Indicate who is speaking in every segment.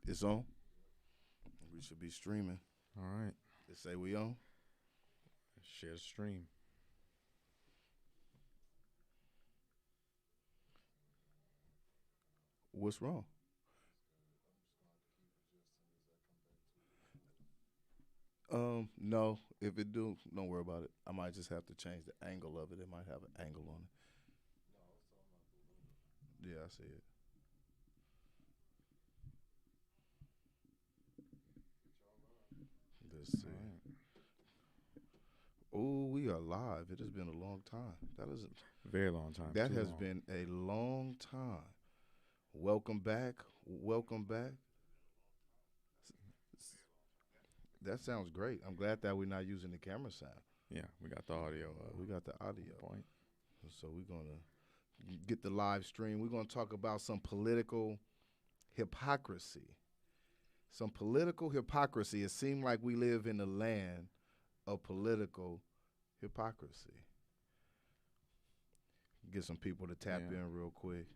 Speaker 1: It's on. We should be streaming.
Speaker 2: All right.
Speaker 1: They say we on.
Speaker 2: Share the stream.
Speaker 1: What's wrong? No. If it do, don't worry about it. I might just have to change the angle of it. It might have an angle on it. Yeah, I see it. Let's
Speaker 2: All
Speaker 1: see.
Speaker 2: right.
Speaker 1: Oh, we are live. It has been a long time.
Speaker 2: Very long time.
Speaker 1: That
Speaker 2: Too
Speaker 1: has
Speaker 2: long.
Speaker 1: been a long time. Welcome back. Welcome back. That sounds great. I'm glad that we're not using the camera sound.
Speaker 2: Yeah, we got the audio.
Speaker 1: We got the audio.
Speaker 2: Point.
Speaker 1: So we're gonna get the live stream. We're gonna talk about some political hypocrisy. Some political hypocrisy. It seems like we live in the land of political hypocrisy. Get some people to tap
Speaker 2: Yeah.
Speaker 1: in real quick.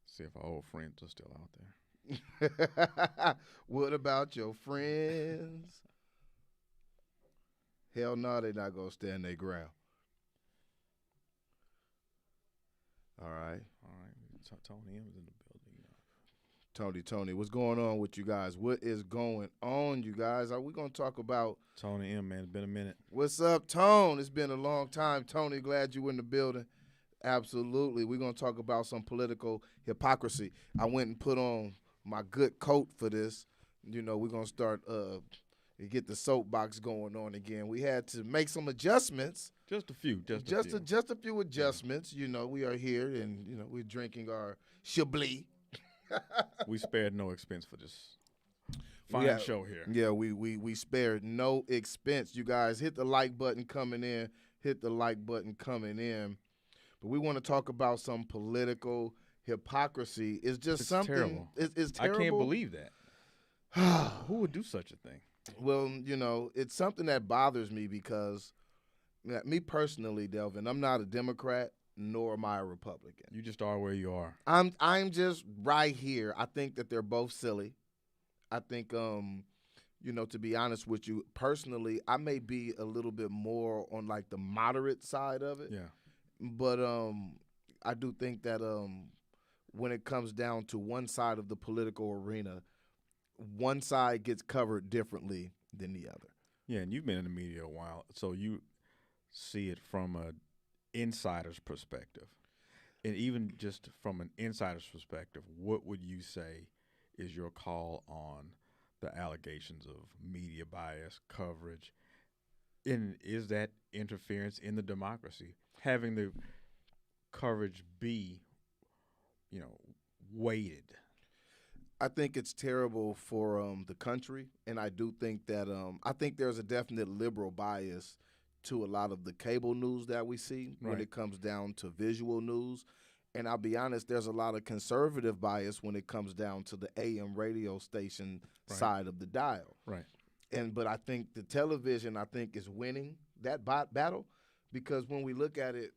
Speaker 2: See if our old friends are still out there.
Speaker 1: What about your friends? Hell no, they're not gonna stand their ground. All right.
Speaker 2: All right. Tony M was in the building.
Speaker 1: Tony, what's going on with you guys? What is going on, you guys? Are we gonna talk about
Speaker 2: Tony M, man, it's been a minute.
Speaker 1: what's up, Tone? It's been a long time. Tony, glad you were in the building. Absolutely. We're gonna talk about some political hypocrisy. I went and put on my good coat for this. You know, we're gonna start get the soapbox going on again. We had to make some adjustments.
Speaker 2: Just a few. Just a few.
Speaker 1: Just a few adjustments. You know, we are here and we're drinking our Chablis.
Speaker 2: We spared no expense for this fine
Speaker 1: Yeah.
Speaker 2: show here.
Speaker 1: Yeah, we spared no expense. You guys hit the like button coming in. Hit the like button coming in. But we want to talk about some political hypocrisy. It's just
Speaker 2: It's
Speaker 1: something.
Speaker 2: terrible.
Speaker 1: It's
Speaker 2: I
Speaker 1: terrible.
Speaker 2: can't believe that. Who would do such a thing?
Speaker 1: Well, it's something that bothers me because, me personally, Delvin, I'm not a Democrat nor am I a Republican.
Speaker 2: You just are where you are.
Speaker 1: I'm just right here. I think that they're both silly. I think to be honest with you, personally, I may be a little bit more on like the moderate side of it.
Speaker 2: Yeah.
Speaker 1: But I do think that when it comes down to one side of the political arena, one side gets covered differently than the other.
Speaker 2: Yeah, and you've been in the media a while, so you see it from an insider's perspective. And even just from an insider's perspective, what would you say is your call on the allegations of media bias, coverage? And is that interference in the democracy? Having the coverage be, weighted.
Speaker 1: I think it's terrible for the country, and I do think that I think there's a definite liberal bias to a lot of the cable news that we see when
Speaker 2: Right.
Speaker 1: it comes down to visual news. And I'll be honest, there's a lot of conservative bias when it comes down to the AM radio station
Speaker 2: Right.
Speaker 1: side of the dial.
Speaker 2: Right.
Speaker 1: But I think the television, is winning that battle because when we look at it,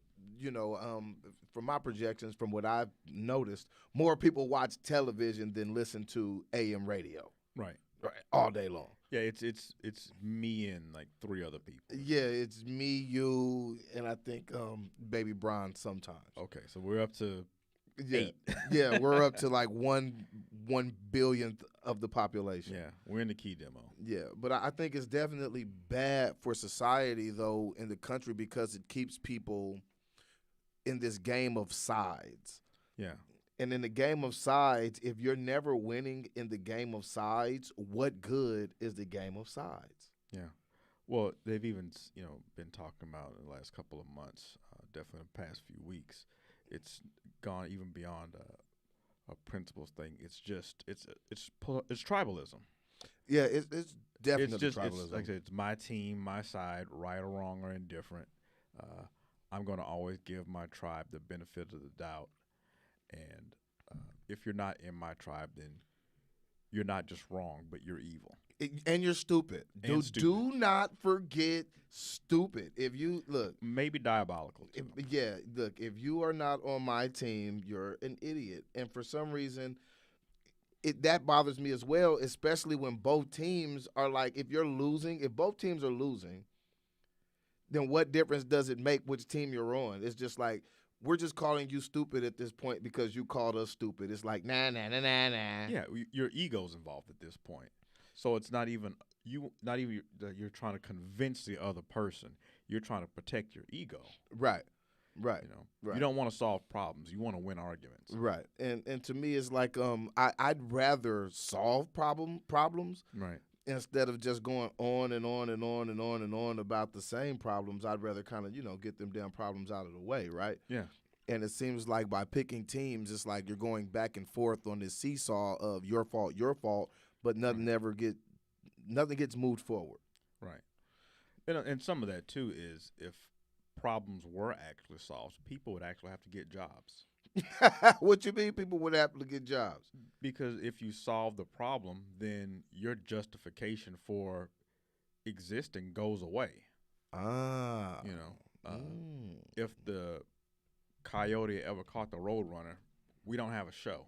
Speaker 1: from my projections, from what I've noticed, more people watch television than listen to AM radio
Speaker 2: Right.
Speaker 1: all day long.
Speaker 2: Yeah, it's me and like three other people.
Speaker 1: Yeah, it's me, you, and I think Baby Brian sometimes.
Speaker 2: Okay, so we're up to
Speaker 1: Yeah,
Speaker 2: 8.
Speaker 1: yeah, we're up to like one billionth of the population.
Speaker 2: Yeah, we're in the key demo.
Speaker 1: Yeah, but I think it's definitely bad for society, though, in the country because it keeps people in this game of sides.
Speaker 2: Yeah.
Speaker 1: And in the game of sides, if you're never winning in the game of sides, what good is the game of sides?
Speaker 2: Yeah. Well, they've even, been talking about in the last couple of months, definitely the past few weeks. It's gone even beyond a principles thing. It's just it's tribalism.
Speaker 1: Yeah, it's definitely
Speaker 2: It's just
Speaker 1: tribalism.
Speaker 2: it's like I said, it's my team, my side, right or wrong or indifferent. I'm going to always give my tribe the benefit of the doubt, and if you're not in my tribe, then you're not just wrong, but you're evil.
Speaker 1: And you're stupid.
Speaker 2: And stupid.
Speaker 1: Do not forget stupid. If you look,
Speaker 2: Maybe diabolical too.
Speaker 1: if you are not on my team, you're an idiot. And for some reason, that bothers me as well, especially when both teams are like, if both teams are losing, then what difference does it make which team you're on? It's just like, we're just calling you stupid at this point because you called us stupid. It's like, nah, nah, nah, nah, nah.
Speaker 2: Yeah, your ego's involved at this point. So it's not even that you're trying to convince the other person. You're trying to protect your ego.
Speaker 1: Right. Right.
Speaker 2: You don't want to solve problems. You want to win arguments.
Speaker 1: Right. And to me, it's like I'd rather solve problems
Speaker 2: Right.
Speaker 1: instead of just going on and on and on and on and on about the same problems. I'd rather kind of get them damn problems out of the way. Right.
Speaker 2: Yeah.
Speaker 1: And it seems like by picking teams, it's like you're going back and forth on this seesaw of your fault, but nothing gets moved forward.
Speaker 2: Right. And some of that too is if problems were actually solved, people would actually have to get jobs.
Speaker 1: What you mean people would have to get jobs?
Speaker 2: Because if you solve the problem, then your justification for existing goes away.
Speaker 1: Ah.
Speaker 2: If the coyote ever caught the roadrunner, we don't have a show.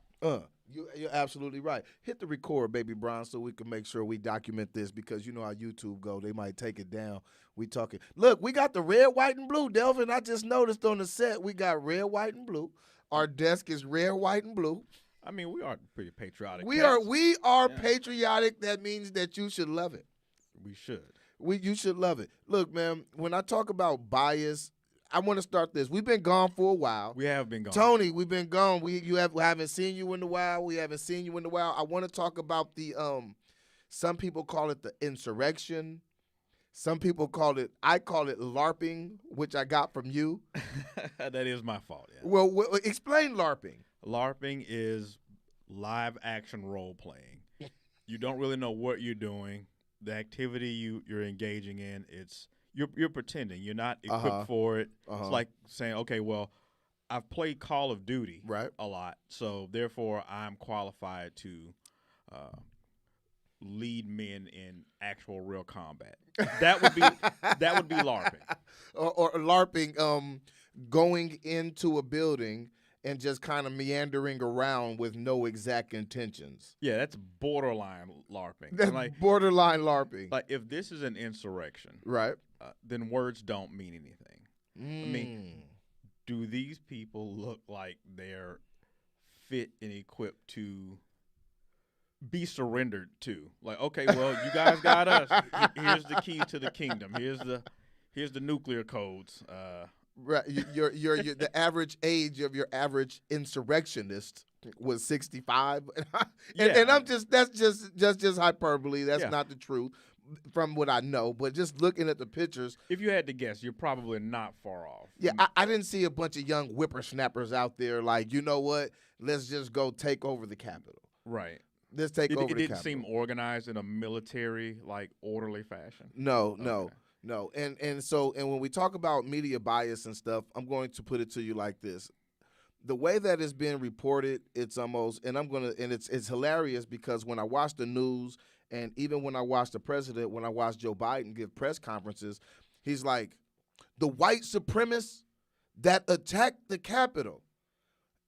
Speaker 1: You're absolutely right. Hit the record, baby Brown, so we can make sure we document this, because you know how YouTube go. They might take it down. We talking. Look, we got the red, white, and blue, Delvin. I just noticed on the set we got red, white, and blue. Our desk is red, white, and blue.
Speaker 2: I mean, we are pretty patriotic.
Speaker 1: We are patriotic. That means that you should love it.
Speaker 2: We should.
Speaker 1: You should love it. Look, man, when I talk about bias, I want to start this. We've been gone for a while.
Speaker 2: We have been gone.
Speaker 1: Tony, we've been gone. We haven't seen you in a while. I want to talk about the some people call it the insurrection. Some people I call it LARPing, which I got from you.
Speaker 2: That is my fault. Yeah.
Speaker 1: Well, explain LARPing.
Speaker 2: LARPing is live action role playing. You don't really know what you're doing. The activity you're engaging in, you're pretending. You're not equipped for it. It's like saying, okay, well, I've played Call of Duty a lot, so therefore I'm qualified to lead men in actual real combat. That would be LARPing.
Speaker 1: Or LARPing, going into a building and just kind of meandering around with no exact intentions.
Speaker 2: Yeah, that's borderline LARPing.
Speaker 1: That's borderline LARPing.
Speaker 2: Like, if this is an insurrection,
Speaker 1: right?
Speaker 2: Then words don't mean anything. I mean, do these people look like they're fit and equipped to be surrendered to? Like, okay, well, you guys got us. Here's the key to the kingdom. Here's the nuclear codes.
Speaker 1: Right, the average age of your average insurrectionist was 65, and that's just hyperbole. That's not the truth, from what I know. But just looking at the pictures,
Speaker 2: if you had to guess, you're probably not far off.
Speaker 1: Yeah, I didn't see a bunch of young whippersnappers out there like, you know what? Let's just go take over the Capitol.
Speaker 2: Right.
Speaker 1: Let's take over the Capitol.
Speaker 2: It didn't seem organized in a military, like, orderly fashion.
Speaker 1: No. No, and when we talk about media bias and stuff, I'm going to put it to you like this: the way that it's being reported, it's almost, it's hilarious, because when I watch the news, and even when I watch the president, when I watch Joe Biden give press conferences, he's like, the white supremacists that attacked the Capitol,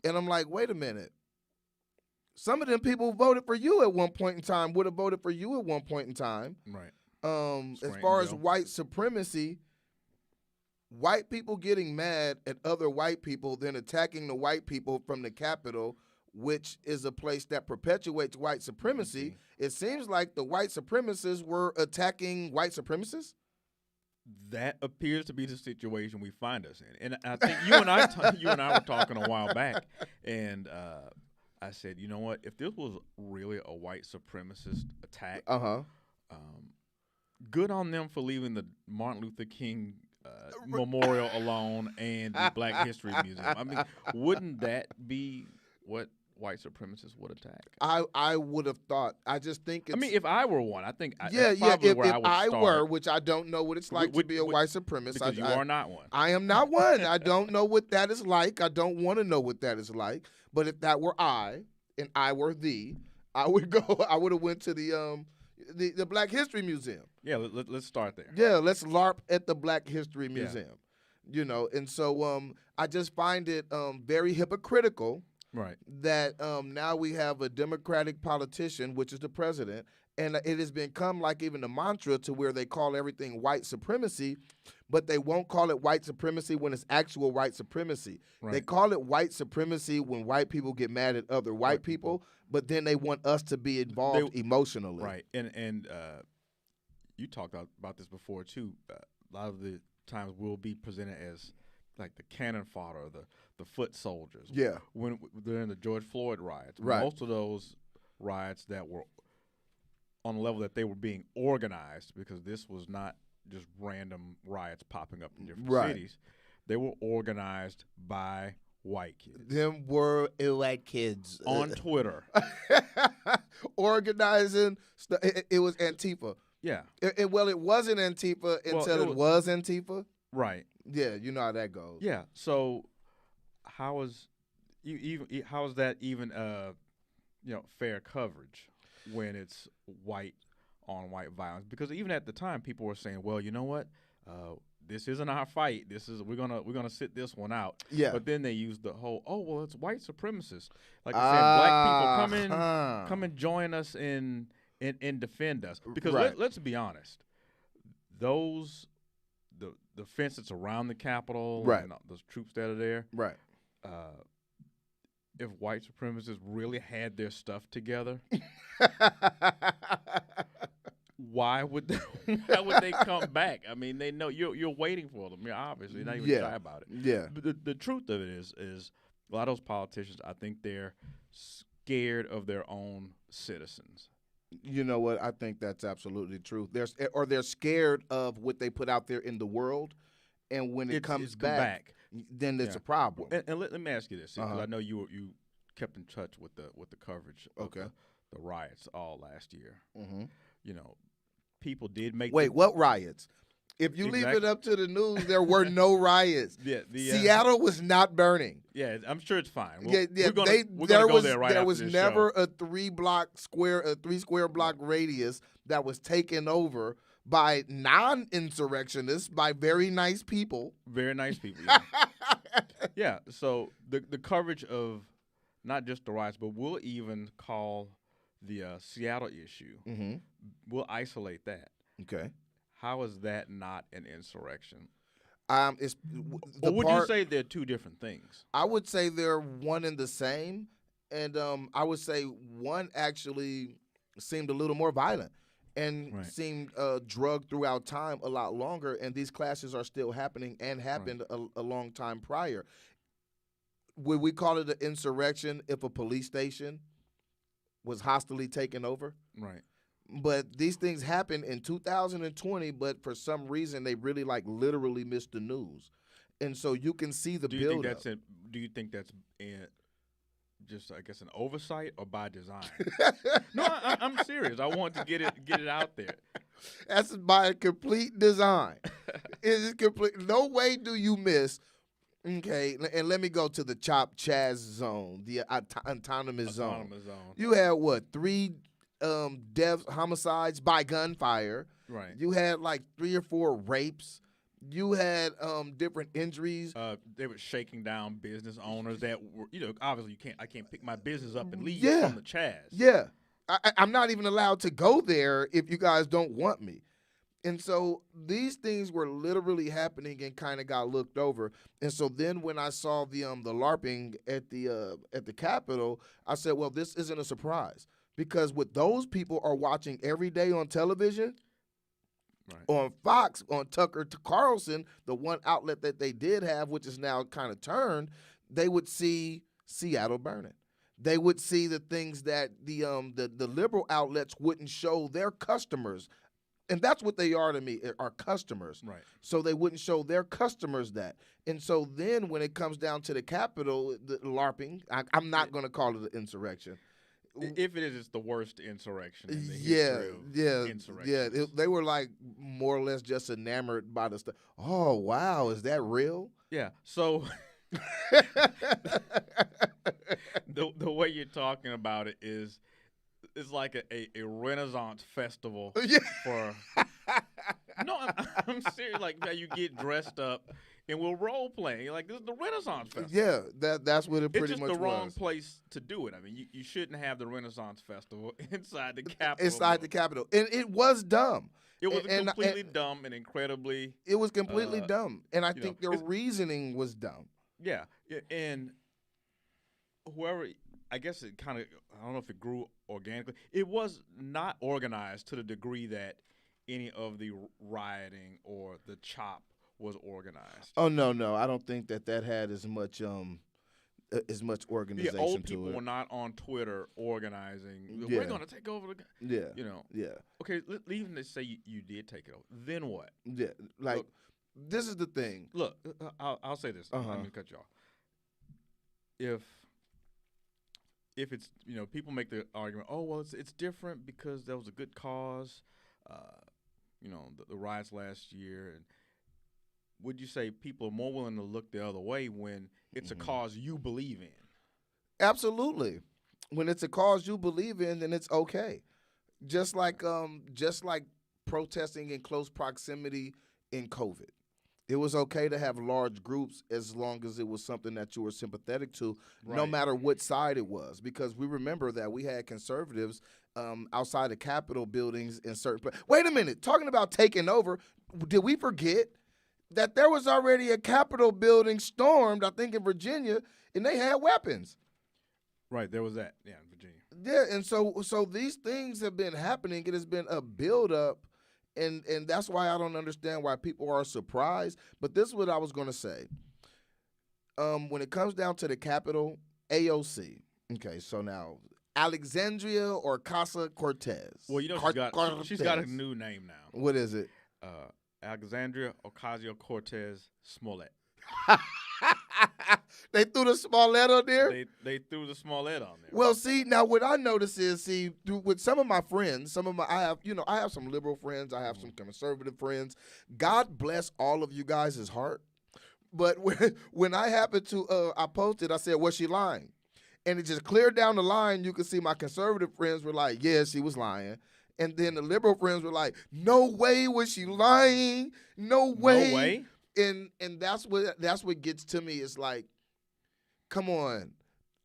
Speaker 1: and I'm like, wait a minute. Some of them people voted for you at one point in time, would have voted for you at one point in time.
Speaker 2: Right.
Speaker 1: As far as white supremacy, white people getting mad at other white people, then attacking the white people from the Capitol, which is a place that perpetuates white supremacy. Mm-hmm. It seems like the white supremacists were attacking white supremacists.
Speaker 2: That appears to be the situation we find us in. And I think you and I were talking a while back, and I said, you know what? If this was really a white supremacist attack, good on them for leaving the Martin Luther King memorial alone and the Black History Museum. I mean, wouldn't that be what white supremacists would attack?
Speaker 1: I would have thought. I just think it's...
Speaker 2: I mean, if I were one, I think
Speaker 1: If I were, which I don't know what it's like to be a white supremacist.
Speaker 2: Because you are not one.
Speaker 1: I am not one. I don't know what that is like. I don't want to know what that is like. But if that were I, and I were thee, I would have went to the Black History Museum.
Speaker 2: Yeah, let's start there.
Speaker 1: Yeah, let's LARP at the Black History Museum. Yeah. And so I just find it very hypocritical
Speaker 2: Right.
Speaker 1: that now we have a Democratic politician, which is the president, and it has become like even the mantra to where they call everything white supremacy, but they won't call it white supremacy when it's actual white supremacy.
Speaker 2: Right.
Speaker 1: They call it white supremacy when white people get mad at other white people, but then they want us to be involved emotionally.
Speaker 2: Right. And you talked about this before too. A lot of the times we'll be presented as like the cannon fodder, the foot soldiers.
Speaker 1: Yeah.
Speaker 2: When during the George Floyd riots,
Speaker 1: Right.
Speaker 2: most of those riots that were on the level that they were being organized, because this was not just random riots popping up in different cities. They were organized by white kids.
Speaker 1: Them were white kids
Speaker 2: on Twitter.
Speaker 1: Organizing. It was Antifa.
Speaker 2: Yeah.
Speaker 1: It wasn't Antifa until it was Antifa.
Speaker 2: Right.
Speaker 1: Yeah, you know how that goes.
Speaker 2: Yeah. So how is that even fair coverage when it's white on white violence? Because even at the time, people were saying, well, you know what, this isn't our fight. We're gonna sit this one out.
Speaker 1: Yeah.
Speaker 2: But then they used the whole, it's white supremacists. Like I said, black people come and join us and defend us. Because let's be honest, the fence that's around the Capitol, and those troops that are there, if white supremacists really had their stuff together, why would they come back? I mean, they know you're waiting for them. You're obviously not even shy about it.
Speaker 1: Yeah.
Speaker 2: But the truth of it is a lot of those politicians, I think they're scared of their own citizens.
Speaker 1: You know what? I think that's absolutely true. They're scared of what they put out there in the world, and when it comes back, then it's a problem.
Speaker 2: And let me ask you this, because I know you kept in touch with the coverage of the riots all last year.
Speaker 1: Mm-hmm.
Speaker 2: You know, people did make.
Speaker 1: Wait, what riots? If you leave it up to the news, there were no riots. Seattle was not burning.
Speaker 2: Yeah, I'm sure it's fine.
Speaker 1: We're gonna go there right after this show. There was never a 3 square block radius that was taken over by non-insurrectionists, by very nice people.
Speaker 2: Very nice people. Yeah. Yeah. So the coverage of not just the riots, but we'll even call the Seattle issue.
Speaker 1: Mm-hmm.
Speaker 2: We'll isolate that.
Speaker 1: Okay.
Speaker 2: How is that not an insurrection?
Speaker 1: Or
Speaker 2: would you say they're two different things?
Speaker 1: I would say they're one and the same, and I would say one actually seemed a little more violent and seemed drugged throughout time a lot longer, and these clashes are still happening and happened a long time prior. Would we call it an insurrection if a police station was hostily taken over?
Speaker 2: Right.
Speaker 1: But these things happened in 2020, but for some reason they really literally missed the news, and so you can see the build-up.
Speaker 2: Do you think that's just, I guess, an oversight or by design? No, I'm serious. I want to get it out there.
Speaker 1: That's by complete design. It is complete. No way do you miss. Okay, and let me go to the Chop Chaz zone, the autonomous zone. You had what, 3 deaths, homicides by gunfire.
Speaker 2: Right.
Speaker 1: You had 3 or 4 rapes. You had different injuries.
Speaker 2: They were shaking down business owners that were, obviously I can't pick my business up and leave from the Chaz.
Speaker 1: Yeah. I'm not even allowed to go there if you guys don't want me. And so these things were literally happening and kind of got looked over. And so then when I saw the LARPing at the Capitol, I said, well, this isn't a surprise. Because what those people are watching every day on television, on Fox, on Tucker Carlson, the one outlet that they did have, which is now kind of turned, they would see Seattle burning. They would see the things that the liberal outlets wouldn't show their customers. And that's what they are to me, are customers.
Speaker 2: Right.
Speaker 1: So they wouldn't show their customers that. And so then when it comes down to the Capitol, the LARPing, I'm not going to call it an insurrection.
Speaker 2: If it is, it's the worst insurrection in the history of insurrections.
Speaker 1: Yeah. They were more or less just enamored by the stuff. Oh, wow, is that real?
Speaker 2: Yeah. So the way you're talking about it is it's like a Renaissance festival for. No, I'm serious. You get dressed up and we're role playing. Like, this is the Renaissance Festival.
Speaker 1: Yeah, that's what it
Speaker 2: It's
Speaker 1: pretty
Speaker 2: just
Speaker 1: much
Speaker 2: the wrong
Speaker 1: was.
Speaker 2: place to do it. I mean, you shouldn't have the Renaissance Festival inside the Capitol.
Speaker 1: Inside the Capitol, and it was dumb.
Speaker 2: It was
Speaker 1: And
Speaker 2: completely dumb and incredibly.
Speaker 1: it was completely dumb, and I
Speaker 2: you know,
Speaker 1: think their reasoning was dumb.
Speaker 2: Yeah, and whoever, I guess it kind of, I don't know if it grew organically. It was not organized to the degree that any of the rioting or the chop was organized.
Speaker 1: Oh no, I don't think that had as much organization
Speaker 2: Yeah, old
Speaker 1: to
Speaker 2: people
Speaker 1: it.
Speaker 2: were not on Twitter organizing.
Speaker 1: Yeah.
Speaker 2: We're going to take over the.
Speaker 1: Yeah,
Speaker 2: You know.
Speaker 1: yeah,
Speaker 2: Okay, even to say you did take it over. Then what?
Speaker 1: yeah. Like,
Speaker 2: Look,
Speaker 1: this is the thing.
Speaker 2: Look, I'll say this. I'm
Speaker 1: Uh-huh.
Speaker 2: going to cut you off. If it's, people make the argument, oh, well, it's different because there was a good cause, the riots last year, and would you say people are more willing to look the other way when it's a cause you believe in?
Speaker 1: Absolutely. When it's a cause you believe in, then it's okay. Just like protesting in close proximity in COVID. It was okay to have large groups as long as it was something that you were sympathetic to, no
Speaker 2: Right.
Speaker 1: matter what side it was. Because we remember that we had conservatives outside the Capitol buildings in certain. Wait a minute, talking about taking over, did we forget that there was already a Capitol building stormed, I think in Virginia, and they had weapons?
Speaker 2: Right, there was that, in Virginia.
Speaker 1: Yeah, and so these things have been happening. It has been a buildup. And that's why I don't understand why people are surprised. But this is what I was going to say. When it comes down to the Capitol, AOC. Okay, so now Alexandria or Casa Cortez?
Speaker 2: Well, she's got a new name now.
Speaker 1: What is it?
Speaker 2: Alexandria Ocasio-Cortez Smollett.
Speaker 1: They threw the Smollett on there?
Speaker 2: They threw the Smollett on there.
Speaker 1: Well, see, now what I notice is, with some of my friends, I have some liberal friends, I have some conservative friends. God bless all of you guys' heart. But when I happened to, I posted, I said, was she lying? And it just cleared down the line. You could see my conservative friends were like, yeah, she was lying. And then the liberal friends were like, no way was she lying. No way.
Speaker 2: No way?
Speaker 1: And that's what gets to me is like, come on,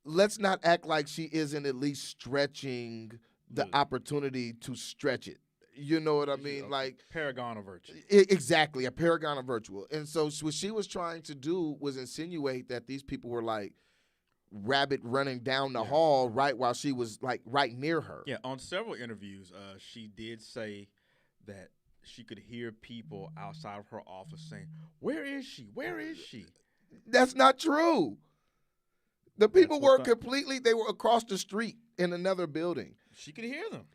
Speaker 1: let's not act like she isn't at least stretching the opportunity to stretch it. You know what I mean? Like,
Speaker 2: paragon of virtue.
Speaker 1: Exactly, a paragon of virtue. And so what she was trying to do was insinuate that these people were like rabbit running down the hall right while she was like right near her.
Speaker 2: Yeah, on several interviews, she did say that she could hear people outside of her office saying, "Where is she? Where is she?"
Speaker 1: That's not true. The people were they were across the street in another building.
Speaker 2: She could hear them.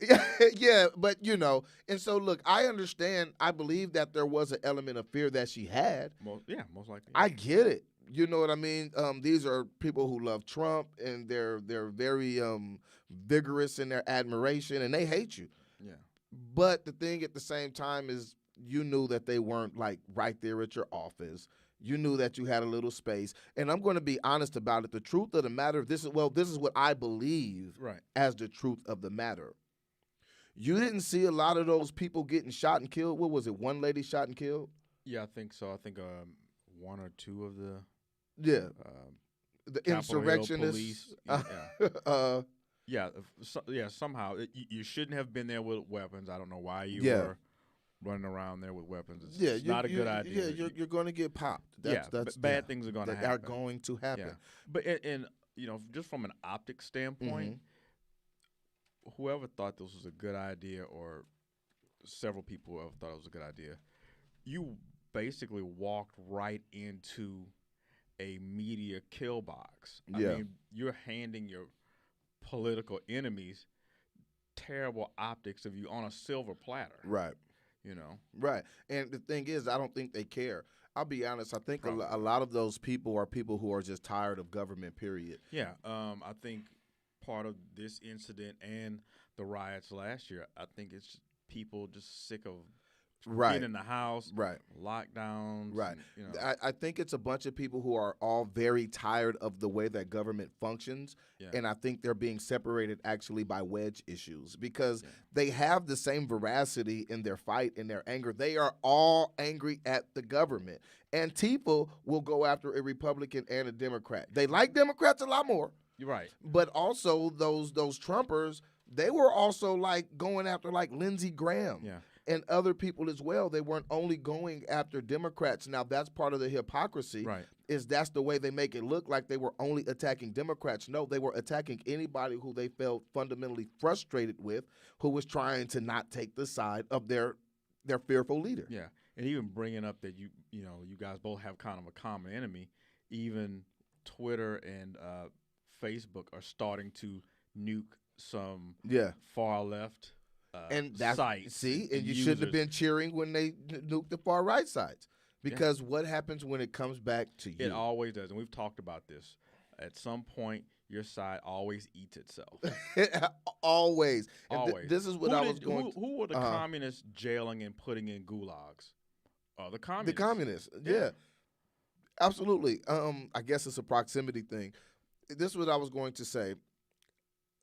Speaker 1: Yeah, but and so look, I understand, I believe that there was an element of fear that she had.
Speaker 2: Most likely.
Speaker 1: I get it. You know what I mean? These are people who love Trump, and they're very vigorous in their admiration, and they hate you.
Speaker 2: Yeah.
Speaker 1: But the thing at the same time is, you knew that they weren't like right there at your office. You knew that you had a little space. And I'm going to be honest about it. The truth of the matter, this is what I believe as the truth of the matter. You didn't see a lot of those people getting shot and killed. What was it? One lady shot and killed?
Speaker 2: Yeah, I think so. I think one or two of the
Speaker 1: the insurrectionists.
Speaker 2: Somehow you shouldn't have been there with weapons. I don't know why you were running around there with weapons. It's not a good idea.
Speaker 1: Yeah, you're going to get popped.
Speaker 2: Bad things are going to happen.
Speaker 1: Are going to happen.
Speaker 2: Yeah. But and just from an optic standpoint, whoever thought this was a good idea, or several people have thought it was a good idea, you basically walked right into a media kill box. I mean, you're handing your political enemies terrible optics of you on a silver platter.
Speaker 1: Right. Right. And the thing is, I don't think they care. I'll be honest. I think a lot of those people are people who are just tired of government, period.
Speaker 2: Yeah. I think part of this incident and the riots last year, I think it's people just sick of
Speaker 1: Right.
Speaker 2: Getting in the house,
Speaker 1: Right.
Speaker 2: lockdowns,
Speaker 1: Right.
Speaker 2: and,
Speaker 1: I think it's a bunch of people who are all very tired of the way that government functions.
Speaker 2: Yeah.
Speaker 1: And I think they're being separated actually by wedge issues because
Speaker 2: Yeah.
Speaker 1: they have the same veracity in their fight and their anger. They are all angry at the government. Antifa will go after a Republican and a Democrat. They like Democrats a lot more.
Speaker 2: You're right.
Speaker 1: But also those Trumpers, they were also like going after like Lindsey Graham.
Speaker 2: Yeah.
Speaker 1: And other people as well. They weren't only going after Democrats. Now, that's part of the hypocrisy,
Speaker 2: Right.
Speaker 1: is that's the way they make it look like they were only attacking Democrats. No, they were attacking anybody who they felt fundamentally frustrated with, who was trying to not take the side of their fearful leader.
Speaker 2: Yeah. And even bringing up that you guys both have kind of a common enemy, even Twitter and Facebook are starting to nuke some far left
Speaker 1: and that's
Speaker 2: sites.
Speaker 1: And you shouldn't have been cheering when they nuked the far right sides, because what happens when it comes back to you?
Speaker 2: It always does, and we've talked about this. At some point, your side always eats itself.
Speaker 1: Always.
Speaker 2: Always.
Speaker 1: This is what I was going.
Speaker 2: Who were the communists jailing and putting in gulags? The communists.
Speaker 1: The communists. Yeah. Absolutely. I guess it's a proximity thing. This is what I was going to say,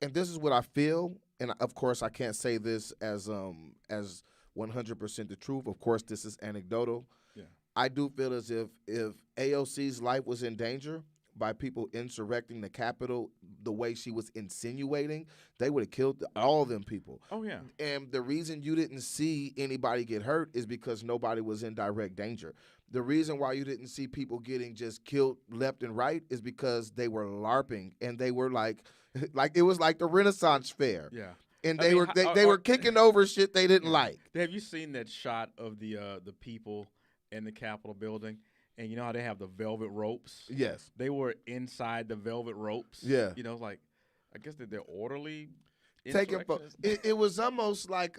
Speaker 1: and this is what I feel. And of course, I can't say this as 100% the truth. Of course, this is anecdotal.
Speaker 2: Yeah.
Speaker 1: I do feel as if AOC's life was in danger by people insurrecting the Capitol the way she was insinuating, they would have killed all of them people.
Speaker 2: Oh, yeah.
Speaker 1: And the reason you didn't see anybody get hurt is because nobody was in direct danger. The reason why you didn't see people getting just killed left and right is because they were LARPing, and they were like it was like the Renaissance Fair.
Speaker 2: Yeah.
Speaker 1: And they were kicking over shit they didn't like.
Speaker 2: Have you seen that shot of the people in the Capitol building? And you know how they have the velvet ropes?
Speaker 1: Yes.
Speaker 2: They were inside the velvet ropes.
Speaker 1: Yeah.
Speaker 2: You know, like, I guess that they're orderly.
Speaker 1: It was almost like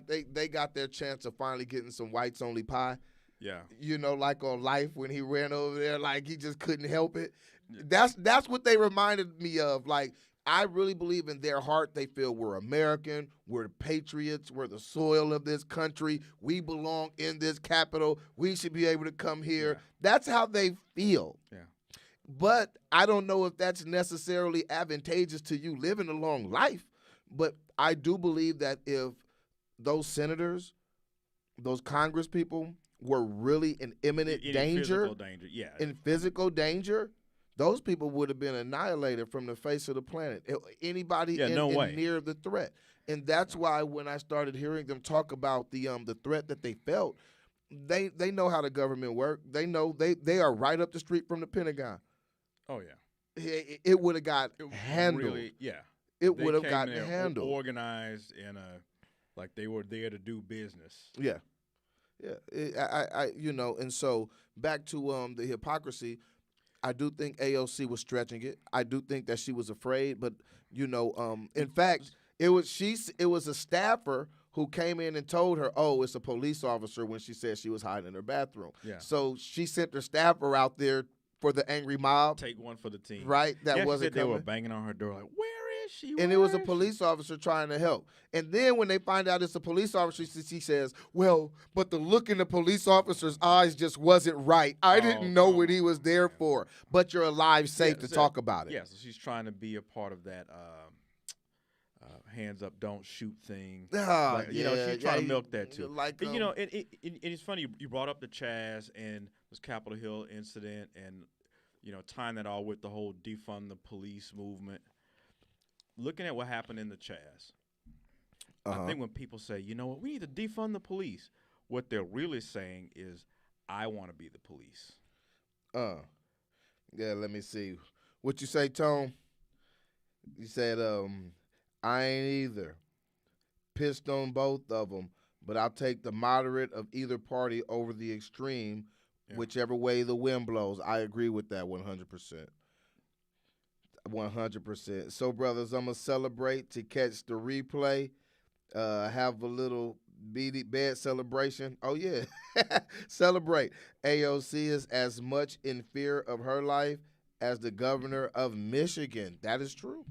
Speaker 1: they got their chance of finally getting some whites only pie.
Speaker 2: Yeah.
Speaker 1: You know, like on Life when he ran over there, like he just couldn't help it. Yeah. That's what they reminded me of. Like, I really believe in their heart they feel we're American, we're patriots, we're the soil of this country, we belong in this capital, we should be able to come here. Yeah. That's how they feel.
Speaker 2: Yeah.
Speaker 1: But I don't know if that's necessarily advantageous to you living a long life. But I do believe that if those senators, those Congress people were really in imminent danger, in physical danger, those people would have been annihilated from the face of the planet. Anybody near the threat. And that's why when I started hearing them talk about the threat that they felt, they know how the government works. They know they are right up the street from the Pentagon.
Speaker 2: Oh, yeah.
Speaker 1: It would have got handled.
Speaker 2: Really, yeah.
Speaker 1: It would have gotten handled.
Speaker 2: Organized like they were there to do business.
Speaker 1: Yeah. Yeah. I and so back to the hypocrisy, I do think AOC was stretching it. I do think that she was afraid, but in fact, it was a staffer who came in and told her, "Oh, it's a police officer," when she said she was hiding in her bathroom.
Speaker 2: Yeah.
Speaker 1: So she sent her staffer out there for the angry mob.
Speaker 2: Take one for the team.
Speaker 1: Right? That wasn't coming.
Speaker 2: They were banging on her door like, "Where is she?"
Speaker 1: And it was a police officer trying to help. And then when they find out it's a police officer, she says, "Well, but the look in the police officer's eyes just wasn't right. I didn't know what he was there for. But you're alive, safe to talk about it."
Speaker 2: Yeah, so she's trying to be a part of that hands up, don't shoot thing. She's trying to milk that too. But, it's funny, you brought up the Chaz and this Capitol Hill incident and, tying that all with the whole defund the police movement. Looking at what happened in the Chaz, I think when people say, you know what, we need to defund the police, what they're really saying is, I want to be the police.
Speaker 1: Yeah, let me see. What you say, Tone? You said, I ain't either. Pissed on both of them, but I'll take the moderate of either party over the extreme, whichever way the wind blows. I agree with that 100%. 100%. So, brothers, I'm going to celebrate to catch the replay, have a little bed celebration. Oh, yeah. Celebrate. AOC is as much in fear of her life as the governor of Michigan. That is true.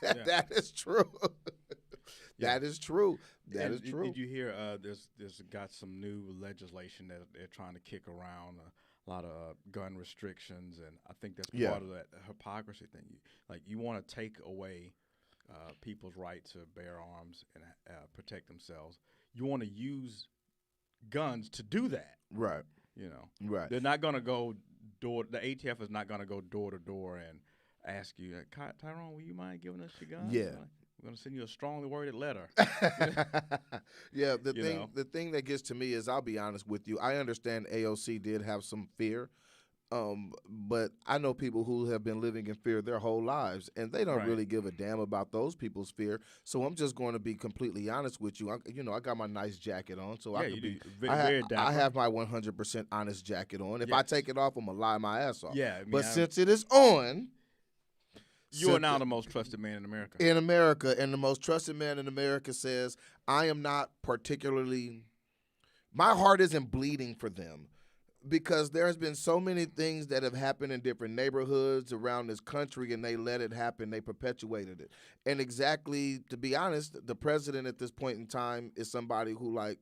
Speaker 1: That is true. That is true. That is
Speaker 2: And
Speaker 1: true.
Speaker 2: did you hear? There's got some new legislation that they're trying to kick around. A lot of gun restrictions, and I think that's
Speaker 1: Yeah.
Speaker 2: part of that hypocrisy thing. You want to take away people's right to bear arms and protect themselves. You want to use guns to do that.
Speaker 1: Right.
Speaker 2: You know,
Speaker 1: Right.
Speaker 2: they're not going to go door. The ATF is not going to go door to door and ask you, Tyrone, will you mind giving us your gun?
Speaker 1: Yeah.
Speaker 2: We're going to send you a strongly worded letter.
Speaker 1: Yeah,
Speaker 2: You
Speaker 1: the thing that gets to me is, I'll be honest with you, I understand AOC did have some fear, but I know people who have been living in fear their whole lives, and they don't
Speaker 2: Right.
Speaker 1: really give a damn about those people's fear. So I'm just going to be completely honest with you. I got my nice jacket on, so I
Speaker 2: Yeah,
Speaker 1: could
Speaker 2: you
Speaker 1: be.
Speaker 2: do. Very dapper.
Speaker 1: I have my 100% honest jacket on. If I
Speaker 2: Yes.
Speaker 1: take it off, I'm gonna lie my ass off.
Speaker 2: Yeah, I mean,
Speaker 1: But since it is on,
Speaker 2: you are
Speaker 1: since
Speaker 2: now
Speaker 1: it-
Speaker 2: the most trusted man in America.
Speaker 1: in America, and the most trusted man in America says, I am not particularly, my heart isn't bleeding for them, because there's been so many things that have happened in different neighborhoods around this country, and they let it happen. They perpetuated it. And exactly, to be honest, the president at this point in time is somebody who, like,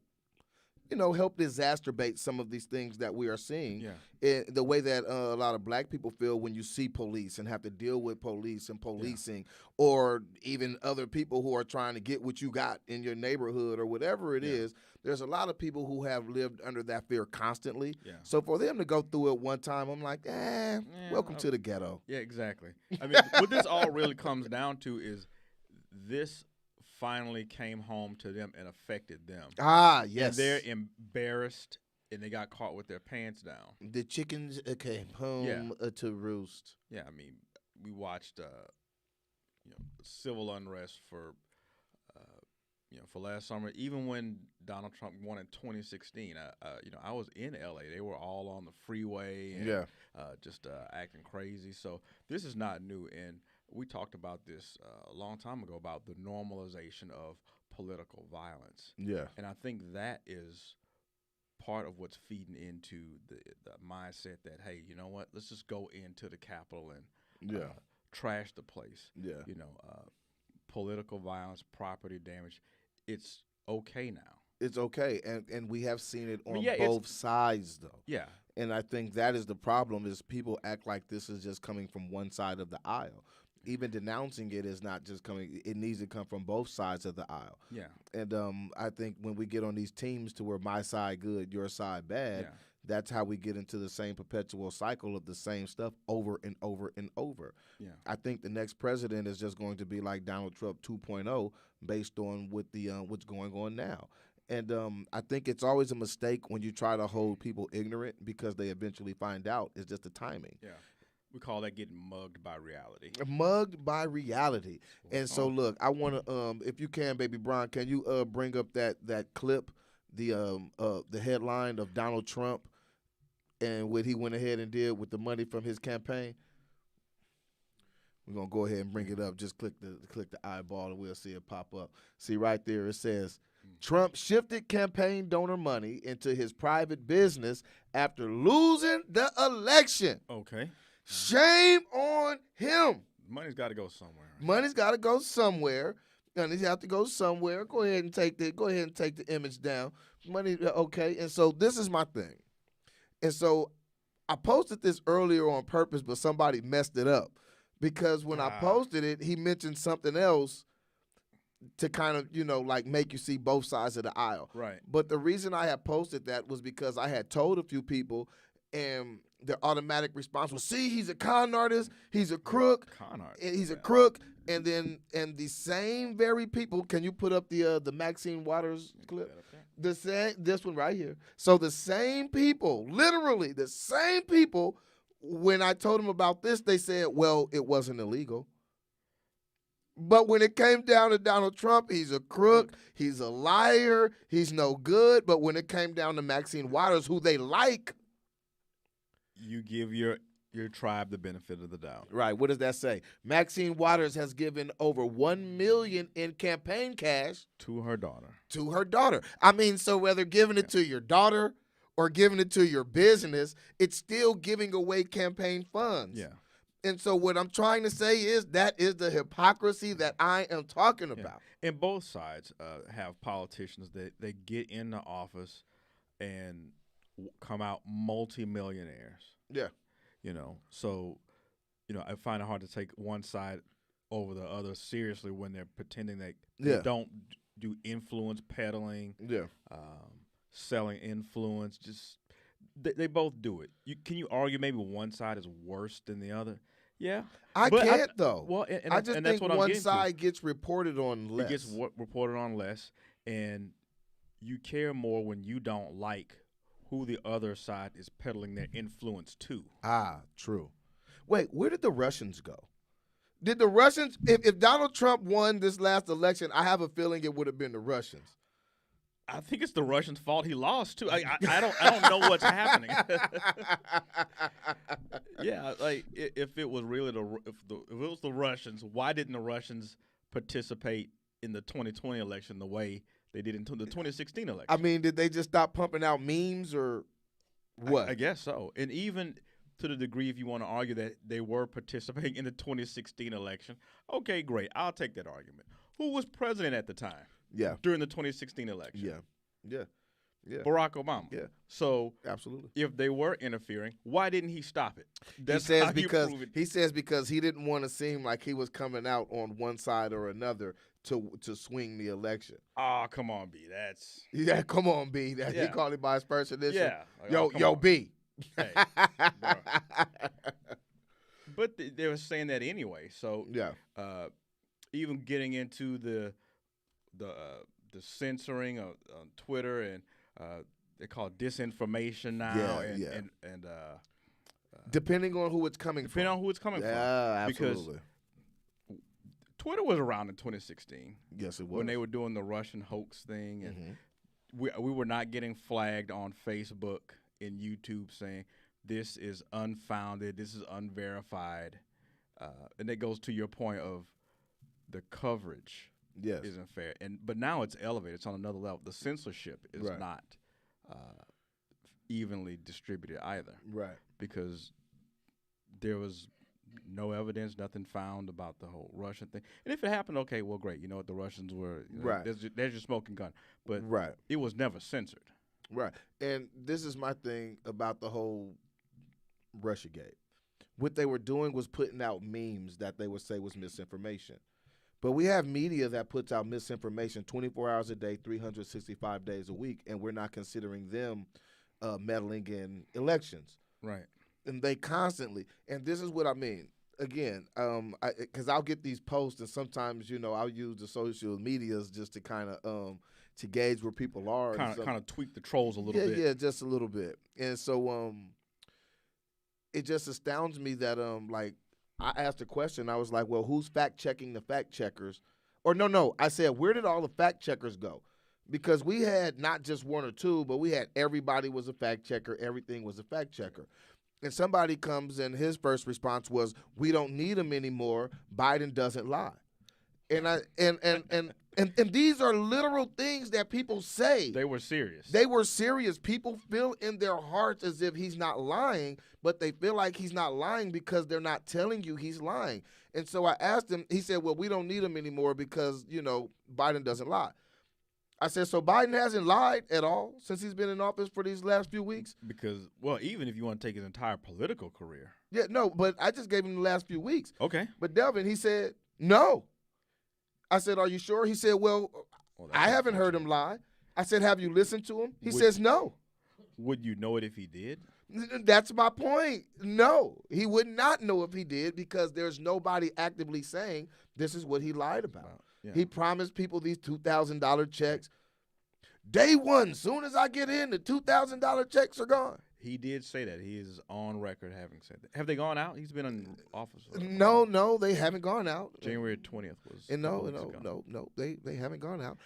Speaker 1: helped exacerbate some of these things that we are seeing.
Speaker 2: Yeah.
Speaker 1: The way that a lot of black people feel when you see police and have to deal with police and policing, or even other people who are trying to get what you got in your neighborhood or whatever it is. There's a lot of people who have lived under that fear constantly.
Speaker 2: Yeah.
Speaker 1: So for them to go through it one time, I'm like, welcome to the ghetto.
Speaker 2: Yeah, exactly. I mean, what this all really comes down to is this finally came home to them and affected them.
Speaker 1: Ah, yes.
Speaker 2: And they're embarrassed, and they got caught with their pants down.
Speaker 1: The chickens came home to roost.
Speaker 2: Yeah, I mean, we watched civil unrest for last summer. Even when Donald Trump won in 2016, I was in LA. They were all on the freeway and just acting crazy. So this is not new, and we talked about this a long time ago about the normalization of political violence.
Speaker 1: Yeah.
Speaker 2: And I think that is part of what's feeding into the mindset that, hey, you know what? Let's just go into the Capitol and trash the place.
Speaker 1: Yeah.
Speaker 2: Political violence, property damage. It's okay now.
Speaker 1: It's okay, and we have seen it on
Speaker 2: Yeah,
Speaker 1: both sides, though.
Speaker 2: Yeah.
Speaker 1: And I think that is the problem, is people act like this is just coming from one side of the aisle. Even denouncing it is not just coming. It needs to come from both sides of the aisle.
Speaker 2: Yeah.
Speaker 1: And I think when we get on these teams to where my side good, your side bad, that's how we get into the same perpetual cycle of the same stuff over and over and over.
Speaker 2: Yeah.
Speaker 1: I think the next president is just going to be like Donald Trump 2.0 based on what's going on now. And I think it's always a mistake when you try to hold people ignorant, because they eventually find out. It's just the timing.
Speaker 2: Yeah. We call that getting mugged by reality.
Speaker 1: Mugged by reality. And so, look, I want to, if you can, Baby Brian, can you bring up that clip, the headline of Donald Trump and what he went ahead and did with the money from his campaign? We're gonna go ahead and bring it up. Just click the eyeball and we'll see it pop up. See right there, it says Trump shifted campaign donor money into his private business after losing the election.
Speaker 2: Okay.
Speaker 1: Shame on him.
Speaker 2: Money's got to go somewhere.
Speaker 1: Money's got to go somewhere. And you have to go somewhere. Go ahead and take the image down. Money, okay. And so this is my thing. And so I posted this earlier on purpose, but somebody messed it up, because when I posted it, he mentioned something else to kind of, like make you see both sides of the aisle.
Speaker 2: Right.
Speaker 1: But the reason I had posted that was because I had told a few people, and their automatic response was, see, he's a con artist, he's a crook, he's a crook. And the same very people, can you put up the Maxine Waters clip? This one right here. So the same people, literally the same people, when I told them about this, they said, well, it wasn't illegal. But when it came down to Donald Trump, he's a crook, he's a liar, he's no good. But when it came down to Maxine Waters, who they like,
Speaker 2: you give your tribe the benefit of the doubt.
Speaker 1: Right. What does that say? Maxine Waters has given over $1 million in campaign cash
Speaker 2: to her daughter.
Speaker 1: I mean, so whether giving it to your daughter or giving it to your business, it's still giving away campaign funds.
Speaker 2: Yeah.
Speaker 1: And so what I'm trying to say is that is the hypocrisy that I am talking about.
Speaker 2: And both sides have politicians that they get into office and come out multimillionaires.
Speaker 1: Yeah.
Speaker 2: So I find it hard to take one side over the other seriously when they're pretending that they don't do influence peddling, selling influence. Just they both do it. Can you argue maybe one side is worse than the other? Yeah,
Speaker 1: I can't though.
Speaker 2: Well,
Speaker 1: I just
Speaker 2: and that's
Speaker 1: think
Speaker 2: what I'm
Speaker 1: one
Speaker 2: getting
Speaker 1: side
Speaker 2: to.
Speaker 1: gets reported on less.
Speaker 2: It gets reported on less, and you care more when you don't like who the other side is peddling their influence to.
Speaker 1: True. Wait, where did the Russians go? Did the Russians, if Donald Trump won this last election, I have a feeling it would have been the Russians.
Speaker 2: I think it's the Russians' fault he lost too. I don't know what's happening. Yeah, like if it was really if it was the Russians, why didn't the Russians participate in the 2020 election the way they did in the 2016 election?
Speaker 1: I mean, did they just stop pumping out memes or what?
Speaker 2: I guess so. And even to the degree, if you want to argue that they were participating in the 2016 election, okay, great. I'll take that argument. Who was president at the time?
Speaker 1: Yeah.
Speaker 2: During the 2016 election.
Speaker 1: Yeah.
Speaker 2: Barack Obama.
Speaker 1: Yeah.
Speaker 2: So
Speaker 1: absolutely.
Speaker 2: If they were interfering, why didn't he stop it?
Speaker 1: He says because he didn't want to seem like he was coming out on one side or another to swing the election.
Speaker 2: Oh, come on, B.
Speaker 1: Come on, B. He called him by his first initial.
Speaker 2: Yeah.
Speaker 1: Yo, B.
Speaker 2: Hey, but they were saying that anyway. So even getting into the censoring on Twitter and they call it disinformation now, and
Speaker 1: depending on who it's coming from.
Speaker 2: Yeah,
Speaker 1: absolutely.
Speaker 2: Because Twitter was around in 2016.
Speaker 1: Yes, it was.
Speaker 2: When they were doing the Russian hoax thing, and we were not getting flagged on Facebook and YouTube saying this is unfounded, this is unverified, and that goes to your point of the coverage.
Speaker 1: Yes.
Speaker 2: Isn't fair, but now it's elevated. It's on another level. The censorship is not evenly distributed either,
Speaker 1: right?
Speaker 2: Because there was no evidence, nothing found about the whole Russian thing. And if it happened, okay, well, great. You know what, the Russians were
Speaker 1: right.
Speaker 2: There's your smoking gun, but it was never censored,
Speaker 1: right? And this is my thing about the whole Russiagate. What they were doing was putting out memes that they would say was misinformation. But we have media that puts out misinformation 24 hours a day, 365 days a week, and we're not considering them meddling in elections.
Speaker 2: Right.
Speaker 1: And they constantly, and this is what I mean. Again, because I'll get these posts, and sometimes, I'll use the social medias just to kind of to gauge where people are.
Speaker 2: Kind of tweak the trolls a little bit.
Speaker 1: Yeah, just a little bit. And so it just astounds me that I asked a question. I was like, well, who's fact-checking the fact-checkers? Or no. I said, where did all the fact-checkers go? Because we had not just one or two, but we had everybody was a fact-checker. Everything was a fact-checker. And somebody comes and his first response was, we don't need them anymore. Biden doesn't lie. And these are literal things that people say.
Speaker 2: They were serious.
Speaker 1: People feel in their hearts as if he's not lying, but they feel like he's not lying because they're not telling you he's lying. And so I asked him, he said, well, we don't need him anymore because, Biden doesn't lie. I said, so Biden hasn't lied at all since he's been in office for these last few weeks?
Speaker 2: Because, well, even if you want to take his entire political career.
Speaker 1: Yeah, no, but I just gave him the last few weeks.
Speaker 2: Okay.
Speaker 1: But Delvin, he said, no. I said, are you sure? He said, well, I haven't heard him lie. I said, have you listened to him? He says no.
Speaker 2: Would you know it if he did?
Speaker 1: That's my point. No, he would not know if he did because there's nobody actively saying this is what he lied about. Wow. Yeah. He promised people these $2,000 checks. Day one, soon as I get in, the $2,000 checks are gone.
Speaker 2: He did say that. He is on record having said that. Have they gone out? He's been in office.
Speaker 1: No, they haven't gone out.
Speaker 2: January 20th was.
Speaker 1: And no, they haven't gone out.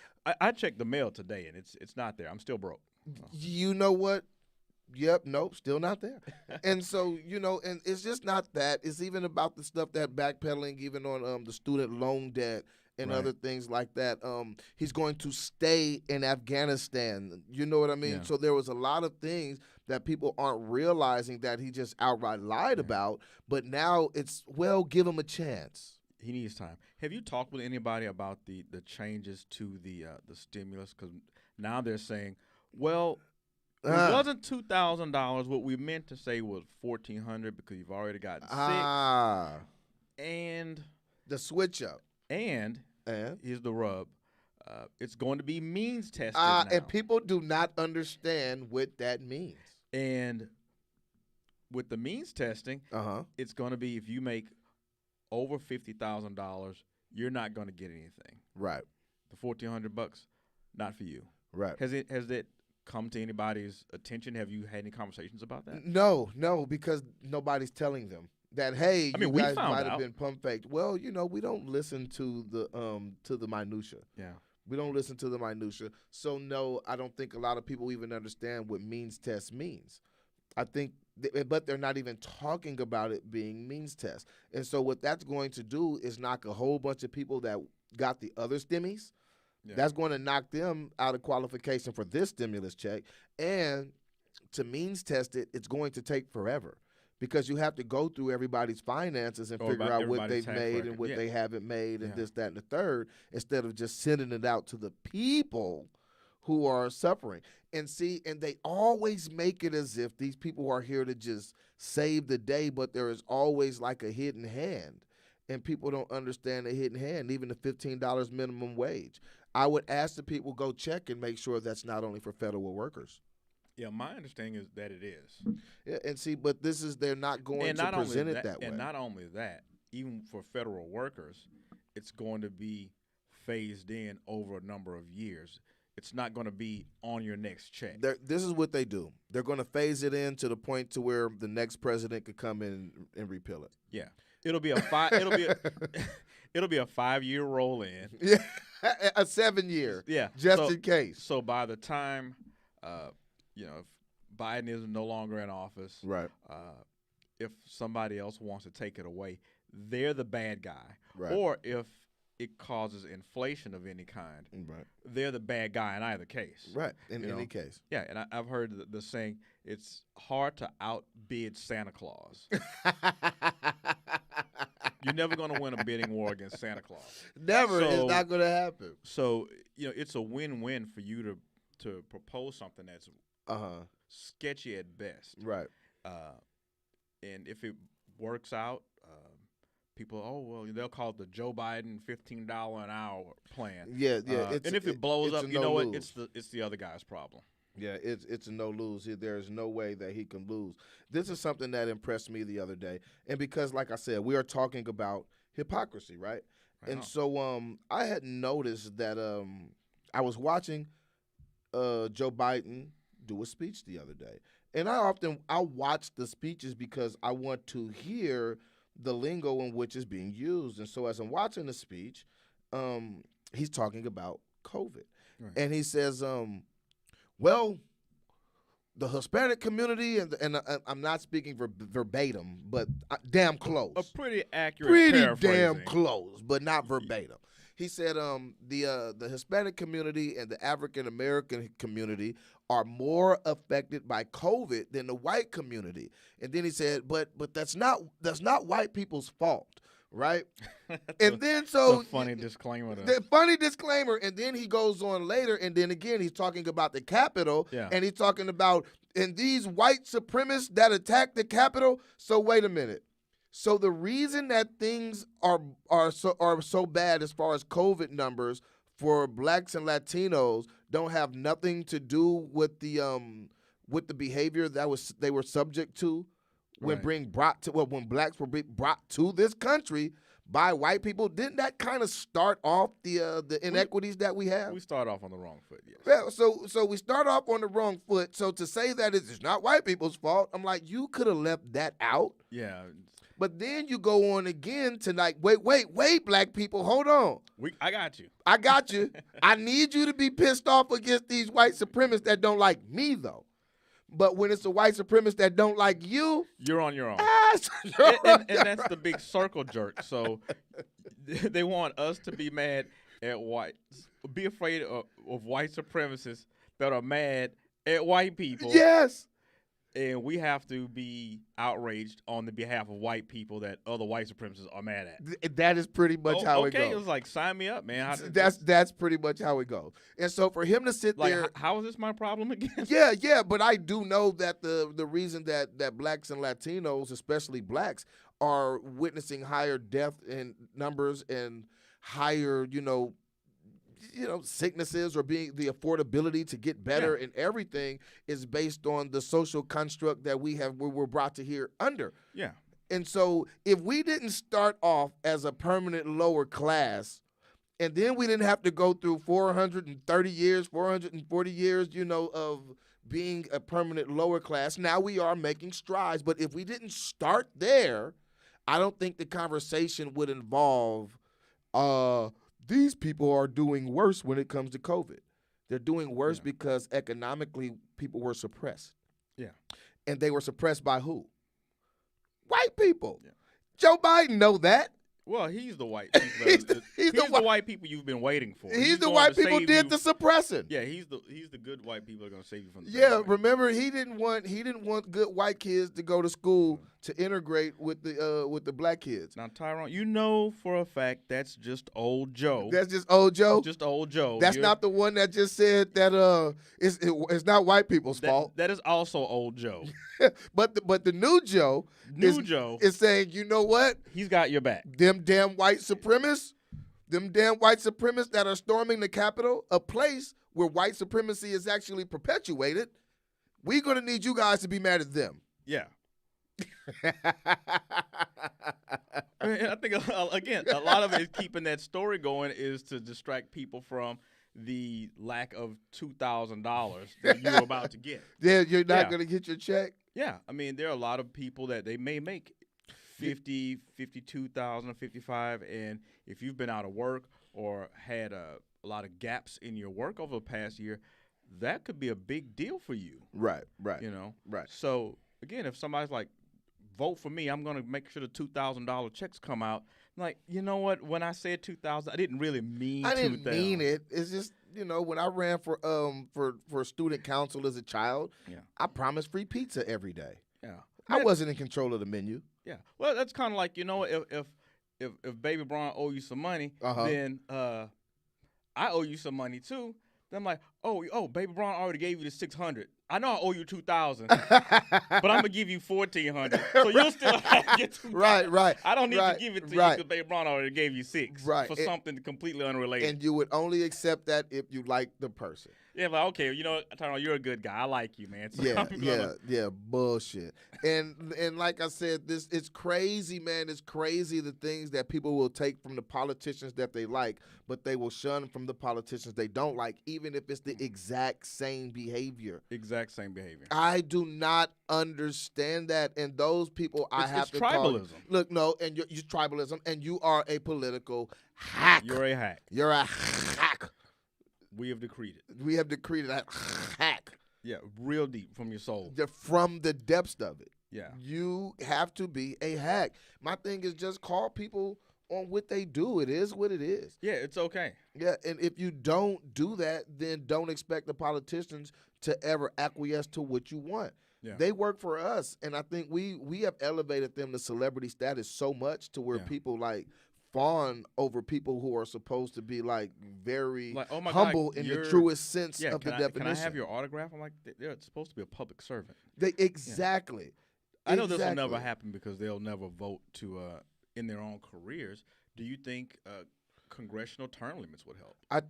Speaker 2: I checked the mail today, and it's not there. I'm still broke.
Speaker 1: You know what? Yep, nope, still not there. And so, and it's just not that. It's even about the stuff that backpedaling, even on the student loan debt and
Speaker 2: Right.
Speaker 1: other things like that. He's going to stay in Afghanistan. You know what I mean?
Speaker 2: Yeah.
Speaker 1: So there was a lot of things that people aren't realizing that he just outright lied
Speaker 2: Yeah.
Speaker 1: about. But now it's, well, give him a chance.
Speaker 2: He needs time. Have you talked with anybody about the changes to the stimulus? Because now they're saying, well, it wasn't $2,000. What we meant to say was $1,400 because you've already gotten sick. And
Speaker 1: The switch up.
Speaker 2: And here's the rub. It's going to be means tested now.
Speaker 1: And people do not understand what that means.
Speaker 2: And with the means testing, it's going to be if you make over $50,000, you're not going to get anything.
Speaker 1: Right.
Speaker 2: The $1,400, not for you.
Speaker 1: Right.
Speaker 2: Has it come to anybody's attention? Have you had any conversations about that?
Speaker 1: No, because nobody's telling them that, hey,
Speaker 2: I mean,
Speaker 1: you
Speaker 2: we
Speaker 1: guys
Speaker 2: found
Speaker 1: might have
Speaker 2: out.
Speaker 1: been pump faked. Well, we don't listen to the minutia.
Speaker 2: Yeah.
Speaker 1: We don't listen to the minutia. So no, I don't think a lot of people even understand what means test means. I think, but they're not even talking about it being means test. And so what that's going to do is knock a whole bunch of people that got the other stimmies.
Speaker 2: Yeah.
Speaker 1: That's going to knock them out of qualification for this stimulus check. And to means test it, it's going to take forever because you have to go through everybody's finances and figure out what they've made and what they haven't made and this, that, and the third, instead of just sending it out to the people who are suffering. And see, and they always make it as if these people are here to just save the day, but there is always like a hidden hand. And people don't understand the hidden hand, even the $15 minimum wage. I would ask the people, go check and make sure that's not only for federal workers.
Speaker 2: Yeah, my understanding is that it is.
Speaker 1: Yeah, and see, but they're not going to present it that way.
Speaker 2: And not only that, even for federal workers, it's going to be phased in over a number of years. It's not going to be on your next check.
Speaker 1: This is what they do. They're going to phase it in to the point to where the next president could come in and repeal it.
Speaker 2: Yeah, it'll be a 5-year roll in.
Speaker 1: Yeah, a 7-year.
Speaker 2: Yeah,
Speaker 1: just in case.
Speaker 2: So by the time, if Biden is no longer in office,
Speaker 1: right?
Speaker 2: If somebody else wants to take it away, they're the bad guy.
Speaker 1: Right.
Speaker 2: Or if it causes inflation of any kind,
Speaker 1: right,
Speaker 2: they're the bad guy in either case.
Speaker 1: Right, in any case.
Speaker 2: Yeah, and I've heard the saying, it's hard to outbid Santa Claus. You're never going to win a bidding war against Santa Claus.
Speaker 1: Never. It's not going to happen.
Speaker 2: So, it's a win-win for you to propose something that's sketchy at best.
Speaker 1: Right.
Speaker 2: And if it works out, people, they'll call it the Joe Biden $15 an hour plan.
Speaker 1: Yeah.
Speaker 2: And if it blows up, you know what? It's the other guy's problem.
Speaker 1: Yeah, it's a no lose. There's no way that he can lose. This is something that impressed me the other day, and because, like I said, we are talking about hypocrisy, right? And so I had noticed that I was watching Joe Biden do a speech the other day, and I watch the speeches because I want to hear the lingo in which is being used. And so as I'm watching the speech, he's talking about COVID. Right. And he says, well, the Hispanic community, and I'm not speaking verbatim, but damn close.
Speaker 2: A pretty accurate paraphrasing.
Speaker 1: Damn close, but not verbatim. He said the Hispanic community and the African American community are more affected by COVID than the white community. And then he said, but that's not white people's fault, right? And then so
Speaker 2: a funny disclaimer.
Speaker 1: The funny disclaimer, and then he goes on later, and then again he's talking about the Capitol, and he's talking about and these white supremacists that attacked the Capitol. So wait a minute. So the reason that things are so bad as far as COVID numbers for blacks and Latinos don't have nothing to do with the behavior that they were subject to when when blacks were brought to this country by white people. Didn't that kind of start off the inequities that we have?
Speaker 2: We start off on the wrong foot, yes.
Speaker 1: Yeah, so we start off on the wrong foot. So to say that it's not white people's fault, I'm like, you could have left that out.
Speaker 2: Yeah.
Speaker 1: But then you go on again to like, wait, black people, hold on.
Speaker 2: I got you.
Speaker 1: I got you. I need you to be pissed off against these white supremacists that don't like me, though. But when it's a white supremacist that don't like you,
Speaker 2: you're on your own.
Speaker 1: Yes,
Speaker 2: and that's the big circle jerk. So they want us to be mad at whites, be afraid of white supremacists that are mad at white people.
Speaker 1: yes.
Speaker 2: And we have to be outraged on the behalf of white people that other white supremacists are mad at.
Speaker 1: That is pretty much how it
Speaker 2: Okay, it
Speaker 1: goes.
Speaker 2: was like, sign me up, man.
Speaker 1: That's pretty much how it goes. And so for him to sit
Speaker 2: like,
Speaker 1: there,
Speaker 2: how is this my problem again?
Speaker 1: yeah, but I do know that the reason that blacks and Latinos, especially blacks, are witnessing higher death in numbers and higher, sicknesses or being the affordability to get better and everything is based on the social construct that we're brought to here under.
Speaker 2: Yeah.
Speaker 1: And so if we didn't start off as a permanent lower class, and then we didn't have to go through 430 years, 440 years, of being a permanent lower class, now we are making strides. But if we didn't start there, I don't think the conversation would involve these people are doing worse when it comes to COVID. They're doing worse because economically people were suppressed.
Speaker 2: Yeah.
Speaker 1: And they were suppressed by who? White people.
Speaker 2: Yeah.
Speaker 1: Joe Biden know that.
Speaker 2: Well, he's the white people. he's the white people you've been waiting for.
Speaker 1: He's the white people did the suppressing.
Speaker 2: Yeah, he's the good white people that are going to save you from the
Speaker 1: Yeah, remember he didn't want good white kids to go to school to integrate with the black kids.
Speaker 2: Now, Tyrone, you know for a fact that's just old Joe.
Speaker 1: That's just old Joe.
Speaker 2: Just old Joe.
Speaker 1: That's not the one that just said that it's not white people's fault.
Speaker 2: That is also old Joe.
Speaker 1: but the new Joe is saying, you know what?
Speaker 2: He's got your back.
Speaker 1: Them damn white supremacists that are storming the Capitol, a place where white supremacy is actually perpetuated, we're going to need you guys to be mad at them.
Speaker 2: Yeah. I think, again, a lot of it is keeping that story going is to distract people from the lack of $2,000 that you're about to get.
Speaker 1: Yeah, you're not going to get your check?
Speaker 2: Yeah. I mean, there are a lot of people that they may make 50, 52,000, 55, and if you've been out of work or had a lot of gaps in your work over the past year, that could be a big deal for you.
Speaker 1: Right.
Speaker 2: Right. So, again, if somebody's like, vote for me, I'm going to make sure the $2,000 checks come out. I'm like, you know what? When I said 2,000, I didn't really mean 2,000.
Speaker 1: I didn't mean it. It's just, when I ran for student council as a child, I promised free pizza every day.
Speaker 2: Yeah.
Speaker 1: I wasn't in control of the menu.
Speaker 2: Yeah. Well, that's kind of like, if Baby Braun owe you some money, then I owe you some money too. Then I'm like, oh, Baby Braun already gave you the $600. I know I owe you $2,000, but I'm gonna give you $1,400. So you'll still have to get $2,000.
Speaker 1: Right.
Speaker 2: I don't need to give it to you because Baby Braun already gave you $6 for something completely unrelated.
Speaker 1: And you would only accept that if you like the person.
Speaker 2: Yeah, like, okay, Tyrone, you're a good guy. I like you, man. So
Speaker 1: Yeah, bullshit. And like I said, it's crazy, man. It's crazy the things that people will take from the politicians that they like, but they will shun from the politicians they don't like, even if it's the exact same behavior.
Speaker 2: Exact same behavior.
Speaker 1: I do not understand that, and those people
Speaker 2: it's tribalism.
Speaker 1: Look, no, and you're tribalism, and you are a political hack.
Speaker 2: You're a hack.
Speaker 1: You're a hack.
Speaker 2: We have decreed it.
Speaker 1: We have decreed that hack.
Speaker 2: Yeah, real deep from your soul.
Speaker 1: From the depths of it.
Speaker 2: Yeah.
Speaker 1: You have to be a hack. My thing is just call people on what they do. It is what it is.
Speaker 2: Yeah, it's okay.
Speaker 1: Yeah, and if you don't do that, then don't expect the politicians to ever acquiesce to what you want. Yeah. They work for us, and I think we have elevated them to celebrity status so much to where people like fawn over people who are supposed to be like very humble in the truest sense of the definition.
Speaker 2: Can I have your autograph? I'm like, they're supposed to be a public servant.
Speaker 1: Exactly.
Speaker 2: I know this will never happen because they'll never vote to in their own careers. Do you think congressional term limits would help?
Speaker 1: I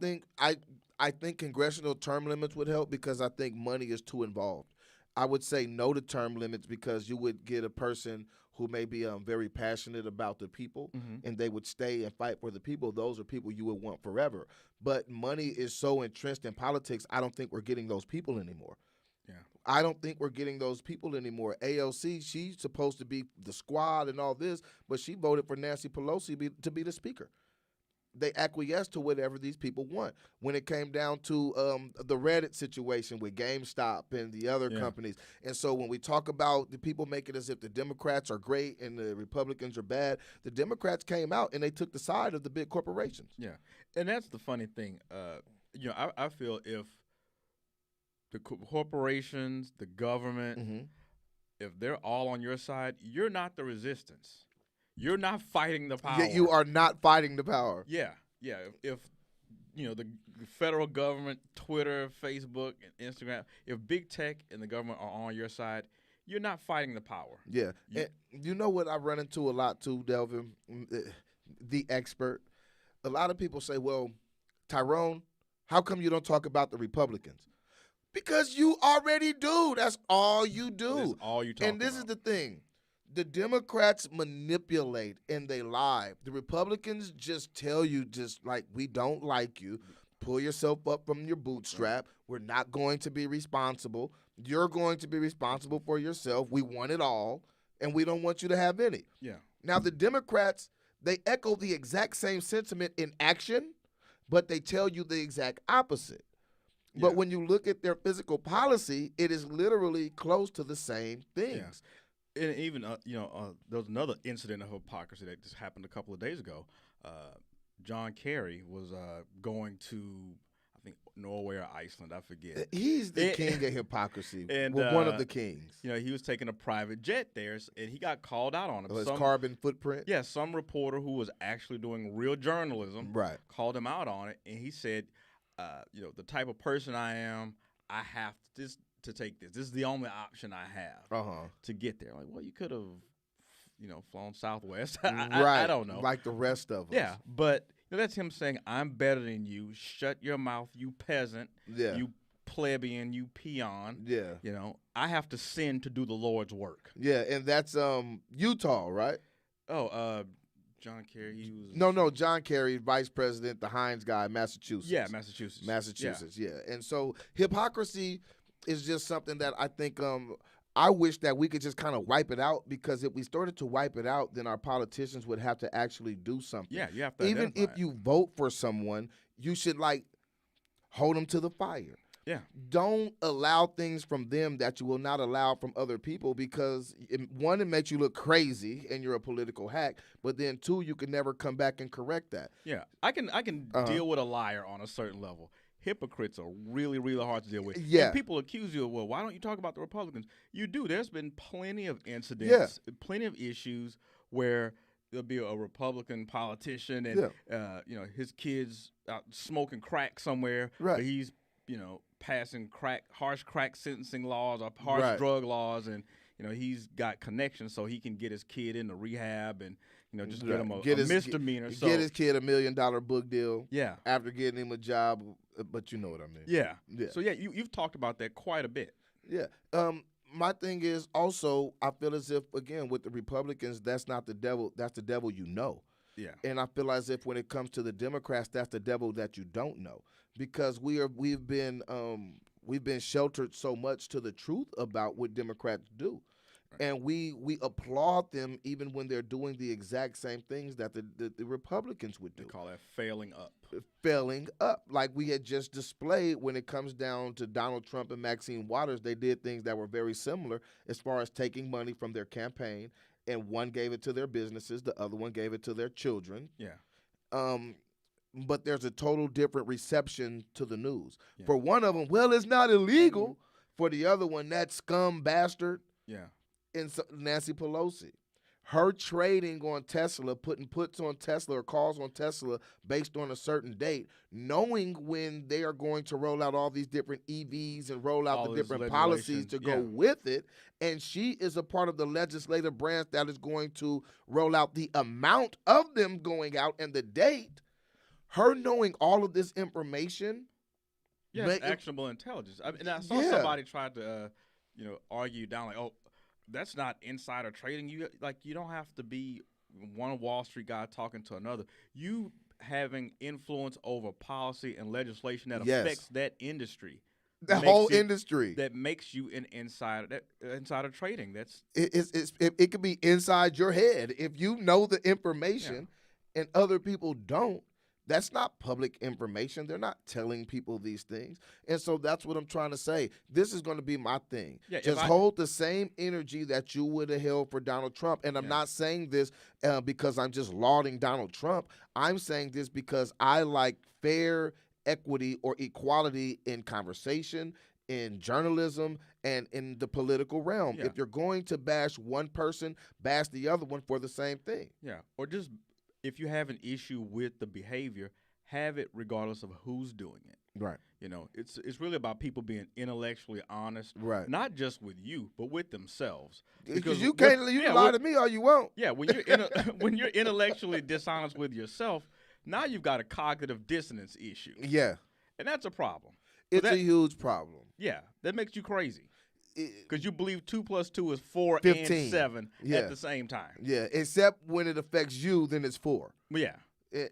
Speaker 1: think congressional term limits would help because I think money is too involved. I would say no to term limits because you would get a person who may be very passionate about the people, and they would stay and fight for the people. Those are people you would want forever. But money is so entrenched in politics, I don't think we're getting those people anymore.
Speaker 2: Yeah,
Speaker 1: I don't think we're getting those people anymore. AOC, she's supposed to be the squad and all this, but she voted for Nancy Pelosi to be the speaker. they acquiesce to whatever these people want. When it came down to the Reddit situation with GameStop and the other companies. And so when we talk about the people make it as if the Democrats are great and the Republicans are bad, the Democrats came out and they took the side of the big corporations.
Speaker 2: Yeah. And that's the funny thing. I feel if the corporations, the government, if they're all on your side, you're not the resistance. You're not fighting the power.
Speaker 1: Yeah, you are not fighting the power.
Speaker 2: Yeah. If the federal government, Twitter, Facebook, and Instagram, if big tech and the government are on your side, you're not fighting the power.
Speaker 1: Yeah. And you know what I run into a lot too, Delvin? The expert. A lot of people say, well, Tyrone, how come you don't talk about the Republicans? Because you already do. That's all you do.
Speaker 2: That's all you talk about.
Speaker 1: And this is the thing. The Democrats manipulate and they lie. The Republicans just tell you just like, we don't like you. Pull yourself up from your bootstrap. We're not going to be responsible. You're going to be responsible for yourself. We want it all, and we don't want you to have any.
Speaker 2: Yeah.
Speaker 1: Now, the Democrats, they echo the exact same sentiment in action, but they tell you the exact opposite. But when you look at their physical policy, it is literally close to the same things.
Speaker 2: Yeah. And even, there was another incident of hypocrisy that just happened a couple of days ago. John Kerry was going to, I think, Norway or Iceland. I forget.
Speaker 1: He's the king of hypocrisy.
Speaker 2: And
Speaker 1: one of the kings.
Speaker 2: He was taking a private jet there, and he got called out on it.
Speaker 1: His carbon footprint?
Speaker 2: Yeah, some reporter who was actually doing real journalism called him out on it, and he said, the type of person I am, I have to take this. This is the only option I have to get there. Like, well, you could have, flown Southwest. I don't know.
Speaker 1: Like the rest of us.
Speaker 2: Yeah, but that's him saying, I'm better than you. Shut your mouth, you peasant.
Speaker 1: Yeah.
Speaker 2: You plebeian, you peon.
Speaker 1: Yeah.
Speaker 2: I have to sin to do the Lord's work.
Speaker 1: Yeah, and that's Utah, right?
Speaker 2: Oh, John Kerry, he was...
Speaker 1: No, John Kerry, vice president, the Hines guy, Massachusetts.
Speaker 2: Yeah, Massachusetts.
Speaker 1: Yeah. And so hypocrisy is just something that I think I wish that we could just kind of wipe it out, because if we started to wipe it out, then our politicians would have to actually do something.
Speaker 2: Yeah, you have to
Speaker 1: Even if you vote for someone, you should, hold them to the fire.
Speaker 2: Yeah.
Speaker 1: Don't allow things from them that you will not allow from other people, because one, it makes you look crazy and you're a political hack, but then two, you can never come back and correct that.
Speaker 2: Yeah. I can deal with a liar on a certain level. Hypocrites are really, really hard to deal with.
Speaker 1: Yeah.
Speaker 2: And people accuse you of, well, why don't you talk about the Republicans? You do. There's been plenty of incidents, plenty of issues where there'll be a Republican politician and his kids out smoking crack somewhere.
Speaker 1: Right.
Speaker 2: But he's passing harsh crack sentencing laws or harsh drug laws, and he's got connections so he can get his kid into rehab and just get him a misdemeanor.
Speaker 1: Get his kid $1 million book deal.
Speaker 2: Yeah.
Speaker 1: After getting him a job, but you know what I mean.
Speaker 2: Yeah. So you've talked about that quite a bit.
Speaker 1: Yeah. My thing is also, I feel as if, again, with the Republicans, that's not the devil. That's the devil you know.
Speaker 2: Yeah.
Speaker 1: And I feel as if when it comes to the Democrats, that's the devil that you don't know, because we've been sheltered so much to the truth about what Democrats do. Right. And we applaud them even when they're doing the exact same things that the Republicans would do.
Speaker 2: They call that failing up.
Speaker 1: Failing up. Like we had just displayed when it comes down to Donald Trump and Maxine Waters, they did things that were very similar as far as taking money from their campaign, and one gave it to their businesses, the other one gave it to their children.
Speaker 2: Yeah.
Speaker 1: But there's a total different reception to the news. Yeah. For one of them, well, it's not illegal. Mm-hmm. For the other one, that scum bastard.
Speaker 2: Yeah.
Speaker 1: And Nancy Pelosi, her trading on Tesla, putting puts on Tesla or calls on Tesla based on a certain date, knowing when they are going to roll out all these different EVs and roll out the different policies to go with it. And she is a part of the legislative branch that is going to roll out the amount of them going out and the date. Her knowing all of this information.
Speaker 2: Yeah, actionable intelligence. I mean, I saw somebody try to, argue down like, oh, that's not insider trading. You don't have to be one Wall Street guy talking to another. You having influence over policy and legislation that affects that industry.
Speaker 1: The whole industry.
Speaker 2: That makes you an insider. Insider trading.
Speaker 1: It could be inside your head. If you know the information and other people don't, That's not public information. They're not telling people these things. And so that's what I'm trying to say. This is going to be my thing.
Speaker 2: Yeah,
Speaker 1: Just hold the same energy that you would have held for Donald Trump. And I'm not saying this because I'm just lauding Donald Trump. I'm saying this because I like fair equity or equality in conversation, in journalism, and in the political realm. If you're going to bash one person, bash the other one for the same thing.
Speaker 2: Yeah, or just if you have an issue with the behavior, have it regardless of who's doing it.
Speaker 1: Right.
Speaker 2: You know, it's really about people being intellectually honest,
Speaker 1: right?
Speaker 2: Not just with you, but with themselves.
Speaker 1: Because you can't lie to me all you want.
Speaker 2: Yeah, when you're when you're intellectually dishonest with yourself, now you've got a cognitive dissonance issue.
Speaker 1: Yeah,
Speaker 2: and that's a problem.
Speaker 1: It's a huge problem.
Speaker 2: Yeah, that makes you crazy. Because you believe 2 + 2 is 4
Speaker 1: 15.
Speaker 2: and 7 at the same time.
Speaker 1: Yeah, except when it affects you, then it's 4.
Speaker 2: Yeah.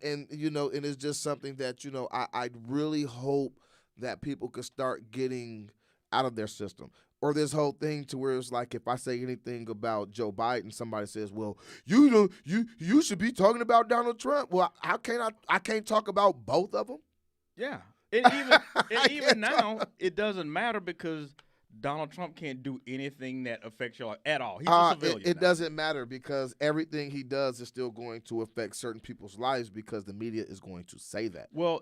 Speaker 1: And you know, and it's just something that, you know, I really hope that people could start getting out of their system. Or this whole thing to where it's like if I say anything about Joe Biden, somebody says, well, you know, you should be talking about Donald Trump. Well, how can I can't talk about both of them?
Speaker 2: Yeah. And even now, it doesn't matter because Donald Trump can't do anything that affects your life at all. He's a civilian.
Speaker 1: It doesn't matter because everything he does is still going to affect certain people's lives because the media is going to say that.
Speaker 2: Well,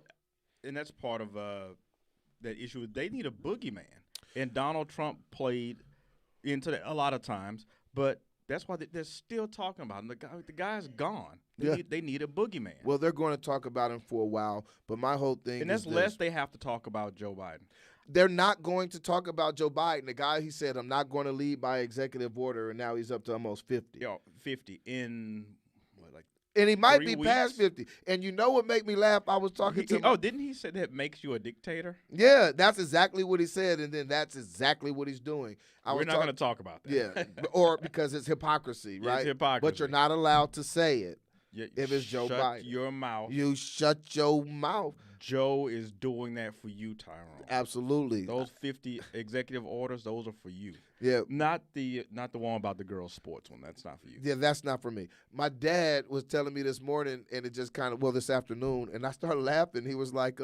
Speaker 2: and that's part of that issue. They need a boogeyman. And Donald Trump played into that a lot of times, but that's why they're still talking about him. The guy's gone. They need a boogeyman.
Speaker 1: Well, they're going to talk about him for a while, but my whole thing
Speaker 2: and that's less they have to talk about Joe Biden.
Speaker 1: They're not going to talk about Joe Biden. The guy, he said, I'm not going to lead by executive order, and now he's up to almost 50.
Speaker 2: Yeah, 50 in, what, like
Speaker 1: and he might
Speaker 2: 3
Speaker 1: be
Speaker 2: weeks?
Speaker 1: Past 50. And you know what made me laugh? I was talking to him.
Speaker 2: Oh, didn't he say that makes you a dictator?
Speaker 1: Yeah, that's exactly what he said, and then that's exactly what he's doing.
Speaker 2: We're not going to talk about that.
Speaker 1: Yeah, or because it's hypocrisy, right?
Speaker 2: It's hypocrisy.
Speaker 1: But you're not allowed to say it if it's Joe Biden.
Speaker 2: Shut your mouth.
Speaker 1: You shut your mouth.
Speaker 2: Joe is doing that for you, Tyrone.
Speaker 1: Absolutely.
Speaker 2: Those 50 executive orders, those are for you.
Speaker 1: Yeah.
Speaker 2: Not the one about the girls' sports one. That's not for you.
Speaker 1: Yeah, that's not for me. My dad was telling me this morning, and it just kind of, this afternoon, and I started laughing. He was like,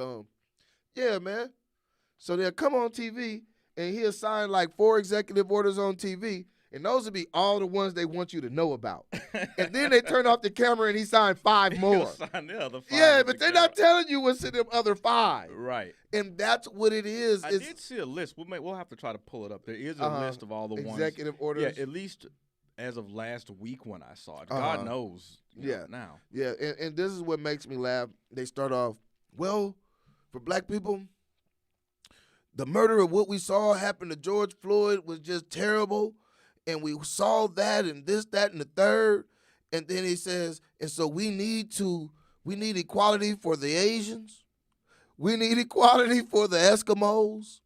Speaker 1: yeah, man. So they'll come on TV, and he'll sign like 4 executive orders on TV, and those will be all the ones they want you to know about. And then they turn off the camera, and he signed 5 more.
Speaker 2: Sign the other 5.
Speaker 1: Yeah, but they're not telling you what's in them other 5.
Speaker 2: Right.
Speaker 1: And that's what it is.
Speaker 2: I did see a list. We'll have to try to pull it up. There is a list of all the
Speaker 1: executive orders.
Speaker 2: Yeah, at least as of last week when I saw it. God knows. Now.
Speaker 1: Yeah, and this is what makes me laugh. They start off, well, for black people, the murder of what we saw happen to George Floyd was just terrible. And we saw that and this, that, and the third. And then he says, and so we need equality for the Asians. We need equality for the Eskimos.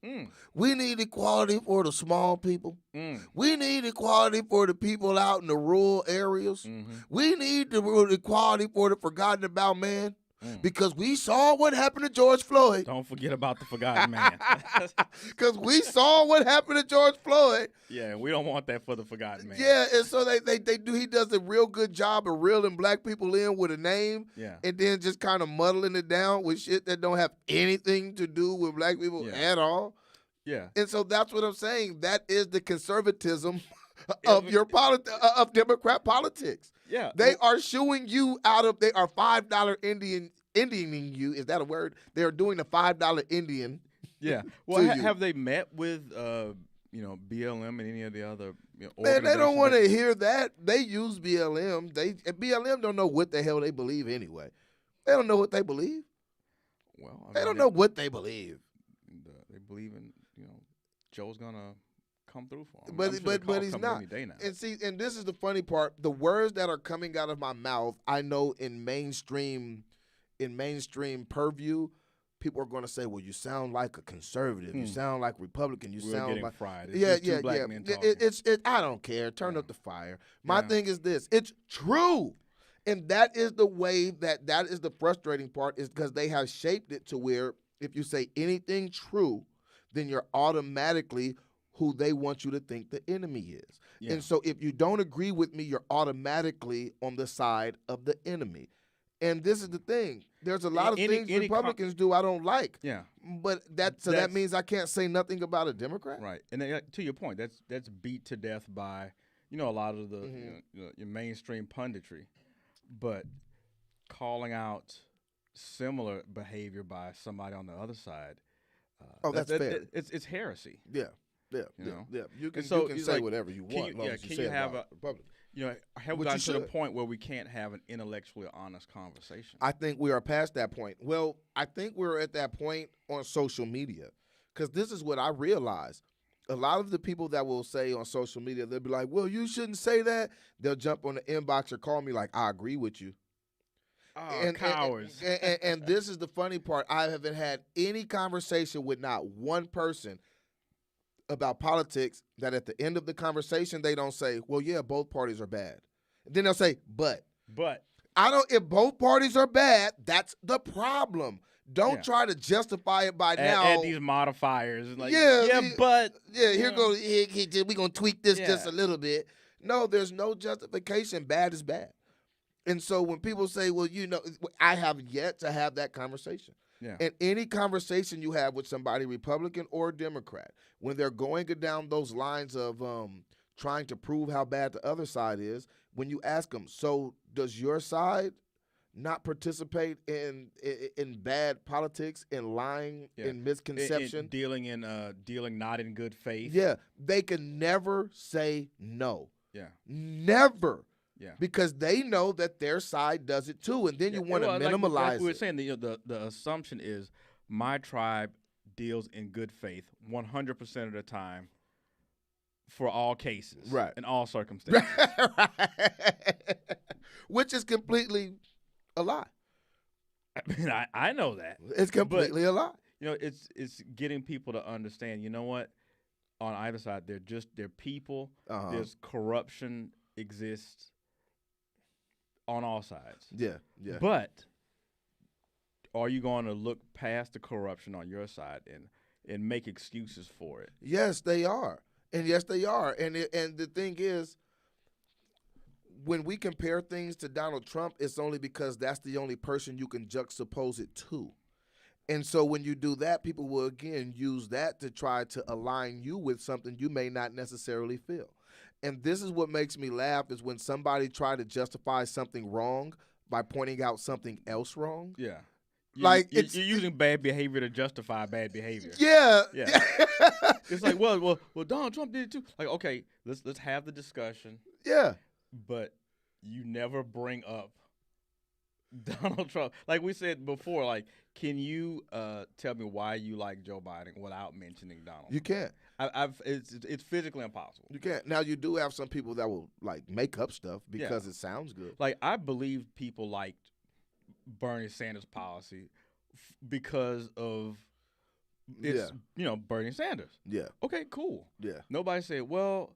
Speaker 1: We need equality for the small people. We need equality for the people out in the rural areas. We need the equality for the forgotten about man. Because we saw what happened to George Floyd.
Speaker 2: Don't forget about the forgotten man.
Speaker 1: Because we saw what happened to George Floyd.
Speaker 2: Yeah, we don't want that for the forgotten man.
Speaker 1: Yeah, and so they do. He does a real good job of reeling black people in with a name.
Speaker 2: Yeah.
Speaker 1: And then just kind of muddling it down with shit that don't have anything to do with black people at all.
Speaker 2: Yeah.
Speaker 1: And so that's what I'm saying. That is the conservatism of of Democrat politics.
Speaker 2: Yeah.
Speaker 1: They are shooing you out of, they are $5 Indianing you. Is that a word? They're doing the $5 Indian.
Speaker 2: Yeah. Well, have they met with, BLM and any of the other
Speaker 1: Man, they don't want to hear that. They use BLM. BLM don't know what the hell they believe anyway. They don't know what they believe.
Speaker 2: Well,
Speaker 1: they don't know what they believe.
Speaker 2: They believe in, Joe's going to come through for him.
Speaker 1: But he's not. And see, and this is the funny part. The words that are coming out of my mouth, I know in mainstream purview, people are going to say, "Well, you sound like a conservative. You sound like Republican.
Speaker 2: We're
Speaker 1: sound
Speaker 2: getting
Speaker 1: like
Speaker 2: fried. It's
Speaker 1: I don't care. Turn up the fire. My thing is this: it's true, and that is the way that is the frustrating part, is because they have shaped it to where if you say anything true, then you're automatically who they want you to think the enemy is. Yeah. And so if you don't agree with me, you're automatically on the side of the enemy. And this is the thing. There's a lot of things Republicans do I don't like.
Speaker 2: Yeah.
Speaker 1: But that means I can't say nothing about a Democrat?
Speaker 2: Right. And to your point, that's beat to death by, a lot of the your mainstream punditry. But calling out similar behavior by somebody on the other side,
Speaker 1: that's fair.
Speaker 2: It's heresy.
Speaker 1: Yeah. Yeah. You can say whatever you want. Can you have a Republican?
Speaker 2: Have we gotten to the point where we can't have an intellectually honest conversation?
Speaker 1: I think we are past that point. Well, I think we're at that point on social media, because this is what I realize. A lot of the people that will say on social media, they'll be like, well, you shouldn't say that. They'll jump on the inbox or call me like, I agree with you.
Speaker 2: Oh, cowards.
Speaker 1: And this is the funny part. I haven't had any conversation with not one person about politics that at the end of the conversation they don't say, well, yeah, both parties are bad. Then they'll say, but I don't. If both parties are bad, that's the problem. Don't try to justify it by now.
Speaker 2: Add these modifiers. Like,
Speaker 1: but here goes. We're gonna tweak this just a little bit. No, there's no justification. Bad is bad. And so when people say, well, I have yet to have that conversation.
Speaker 2: Yeah.
Speaker 1: And any conversation you have with somebody, Republican or Democrat, when they're going down those lines of trying to prove how bad the other side is, when you ask them, so does your side not participate in bad politics, in lying, in misconception,
Speaker 2: dealing not in good faith?
Speaker 1: Yeah, they can never say no.
Speaker 2: Yeah,
Speaker 1: never.
Speaker 2: Yeah,
Speaker 1: because they know that their side does it too, and then you want to minimalize
Speaker 2: like we were saying, the assumption is my tribe deals in good faith 100% of the time for all cases,
Speaker 1: right,
Speaker 2: in all circumstances,
Speaker 1: which is completely a lie.
Speaker 2: I mean, I know that
Speaker 1: it's completely a lie.
Speaker 2: It's getting people to understand. You know what? On either side, they're people. There's corruption exists on all sides.
Speaker 1: Yeah.
Speaker 2: But are you going to look past the corruption on your side and make excuses for it?
Speaker 1: Yes, they are. And the thing is, when we compare things to Donald Trump, it's only because that's the only person you can juxtapose it to. And so when you do that, people will, again, use that to try to align you with something you may not necessarily feel. And this is what makes me laugh, is when somebody try to justify something wrong by pointing out something else wrong.
Speaker 2: Yeah.
Speaker 1: You're
Speaker 2: using bad behavior to justify bad behavior.
Speaker 1: Yeah.
Speaker 2: It's like, well, Donald Trump did it too. Like, okay, let's have the discussion.
Speaker 1: Yeah.
Speaker 2: But you never bring up Donald Trump. Like we said before, like, can you tell me why you like Joe Biden without mentioning Donald?
Speaker 1: You can't.
Speaker 2: It's physically impossible.
Speaker 1: You can't. Now, you do have some people that will like make up stuff because it sounds good.
Speaker 2: Like, I believe people liked Bernie Sanders' policy because of Bernie Sanders. Yeah. Okay, cool.
Speaker 1: Yeah.
Speaker 2: Nobody said, well,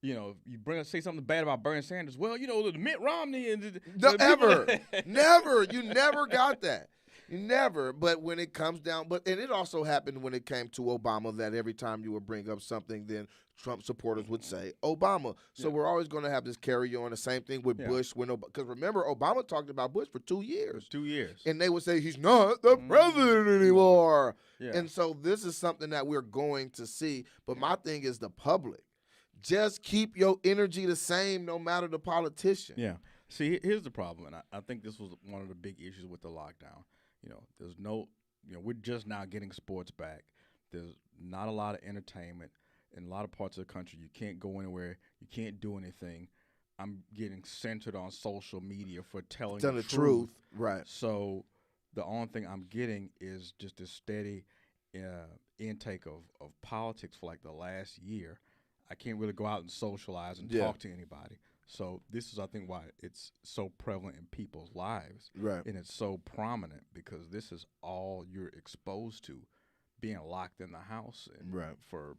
Speaker 2: you say something bad about Bernie Sanders. Well, the Mitt Romney and
Speaker 1: never. You never got that. Never. But when it comes down, and it also happened when it came to Obama, that every time you would bring up something, then Trump supporters would say Obama. So we're always going to have this carry on. The same thing with Bush. Because remember, Obama talked about Bush for 2 years.
Speaker 2: 2 years.
Speaker 1: And they would say he's not the president anymore.
Speaker 2: Yeah.
Speaker 1: And so this is something that we're going to see. But my thing is the public. Just keep your energy the same no matter the politician.
Speaker 2: Yeah. See, here's the problem, and I think this was one of the big issues with the lockdown. There's no, we're just now getting sports back. There's not a lot of entertainment in a lot of parts of the country. You can't go anywhere. You can't do anything. I'm getting centered on social media for telling the truth.
Speaker 1: Right.
Speaker 2: So the only thing I'm getting is just a steady intake of politics for like the last year. I can't really go out and socialize and talk to anybody. So this is, I think, why it's so prevalent in people's lives.
Speaker 1: Right.
Speaker 2: And it's so prominent because this is all you're exposed to, being locked in the house and for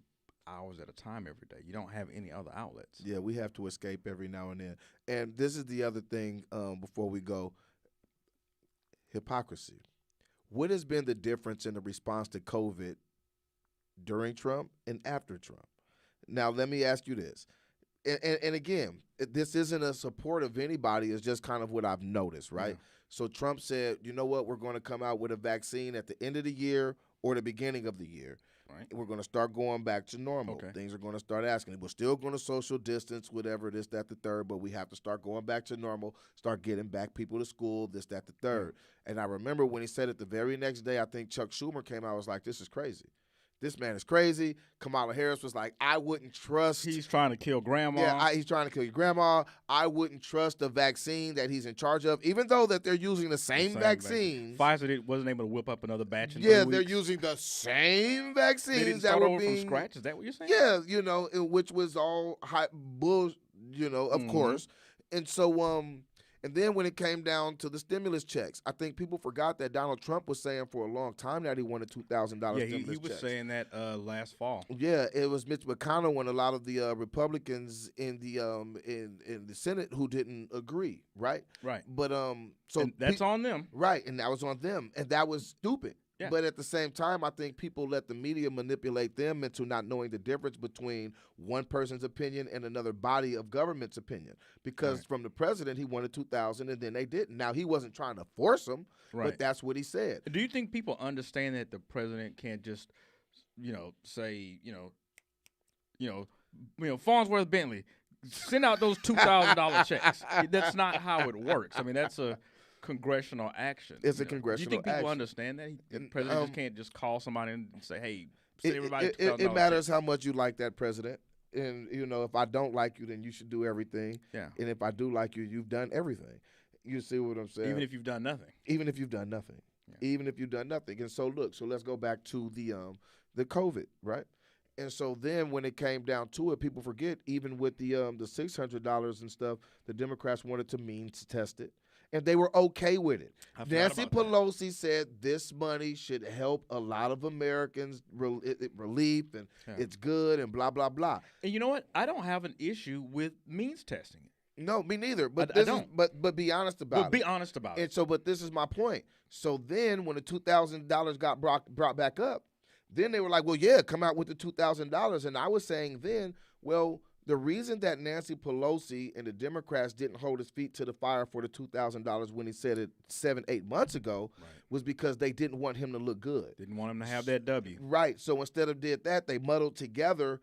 Speaker 2: hours at a time every day. You don't have any other outlets.
Speaker 1: Yeah, we have to escape every now and then. And this is the other thing before we go. Hypocrisy. What has been the difference in the response to COVID during Trump and after Trump? Now, let me ask you this. And again, this isn't a support of anybody. It's just kind of what I've noticed, right?
Speaker 2: Yeah.
Speaker 1: So Trump said, you know what? We're going to come out with a vaccine at the end of the year or the beginning of the year.
Speaker 2: Right.
Speaker 1: We're going to start going back to normal.
Speaker 2: Okay.
Speaker 1: Things are going to start asking. We're still going to social distance, whatever, this, that, the third, but we have to start going back to normal, start getting back people to school, this, that, the third. And I remember when he said it the very next day, I think Chuck Schumer came out and was like, this is crazy. This man is crazy. Kamala Harris was like, I wouldn't trust.
Speaker 2: He's trying to kill grandma.
Speaker 1: Yeah, he's trying to kill your grandma. I wouldn't trust the vaccine that he's in charge of, even though that they're using the same vaccines.
Speaker 2: Pfizer wasn't able to whip up another batch in 3
Speaker 1: Yeah,
Speaker 2: weeks.
Speaker 1: they're using the same
Speaker 2: They
Speaker 1: vaccines
Speaker 2: didn't
Speaker 1: that
Speaker 2: start
Speaker 1: were
Speaker 2: over
Speaker 1: being
Speaker 2: from scratch. Is that what you're saying?
Speaker 1: Yeah, which was all bull, of course. And so, and then when it came down to the stimulus checks, I think people forgot that Donald Trump was saying for a long time that he wanted $2,000 stimulus checks.
Speaker 2: Yeah, he was saying that last fall.
Speaker 1: Yeah, it was Mitch McConnell and a lot of the Republicans in the Senate who didn't agree, right?
Speaker 2: Right.
Speaker 1: But so
Speaker 2: and that's on them.
Speaker 1: Right, and that was on them, and that was stupid.
Speaker 2: Yeah.
Speaker 1: But at the same time, I think people let the media manipulate them into not knowing the difference between one person's opinion and another body of government's opinion. Because from the president, he wanted 2,000, and then they didn't. Now, he wasn't trying to force them, but that's what he said.
Speaker 2: Do you think people understand that the president can't just, say, Farnsworth Bentley, send out those $2,000 checks? That's not how it works. I mean, that's a congressional action.
Speaker 1: It's a congressional
Speaker 2: action. Do you think people
Speaker 1: action.
Speaker 2: understand that? The president just can't just call somebody and say, hey, send everybody
Speaker 1: it matters how much you like that president. And, if I don't like you, then you should do everything.
Speaker 2: Yeah.
Speaker 1: And if I do like you, you've done everything. You see what I'm saying?
Speaker 2: Even if you've done nothing.
Speaker 1: Even if you've done nothing. Yeah. Even if you've done nothing. And so, look, let's go back to the COVID, right? And so then when it came down to it, people forget, even with the $600 and stuff, the Democrats wanted to means test it. And they were okay with it. Nancy Pelosi said this money should help a lot of Americans, relief, and it's good, and blah, blah, blah.
Speaker 2: And you know what? I don't have an issue with means testing.
Speaker 1: No, me neither. But
Speaker 2: I don't.
Speaker 1: But be honest about it.
Speaker 2: Be honest about it.
Speaker 1: And so, but this is my point. So then when the $2,000 got brought back up, then they were like, well, yeah, come out with the $2,000. And I was saying then, well, the reason that Nancy Pelosi and the Democrats didn't hold his feet to the fire for the $2,000 when he said it 7-8 months ago was because they didn't want him to look good.
Speaker 2: Didn't want him to have that W.
Speaker 1: Right. So instead of did that, they muddled together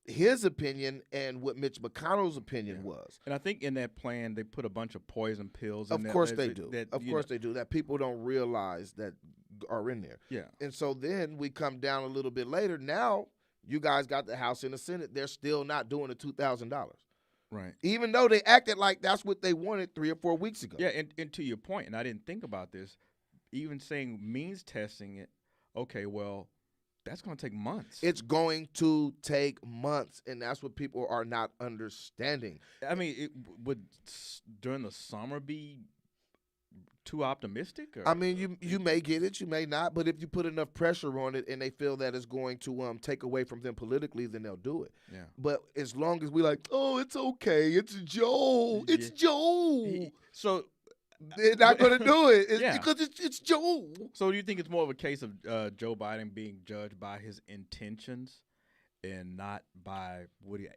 Speaker 1: his opinion and what Mitch McConnell's opinion was.
Speaker 2: And I think in that plan, they put a bunch of poison pills in
Speaker 1: Of course they do. Of course they do. That people don't realize that are in there.
Speaker 2: Yeah.
Speaker 1: And so then we come down a little bit later. Now, you guys got the House and the Senate. They're still not doing the $2,000.
Speaker 2: Right.
Speaker 1: Even though they acted like that's what they wanted 3 or 4 weeks ago.
Speaker 2: Yeah, and to your point, and I didn't think about this, even saying means testing it, okay, well, that's going to take months.
Speaker 1: It's going to take months, and that's what people are not understanding.
Speaker 2: I mean, would during the summer be too optimistic? Or?
Speaker 1: I mean, you may get it, you may not, but if you put enough pressure on it and they feel that it's going to take away from them politically, then they'll do it.
Speaker 2: Yeah.
Speaker 1: But as long as we like, oh, it's okay, it's Joe, it's Joe.
Speaker 2: So
Speaker 1: they're not going to do it because it's Joe.
Speaker 2: So do you think it's more of a case of Joe Biden being judged by his intentions and not by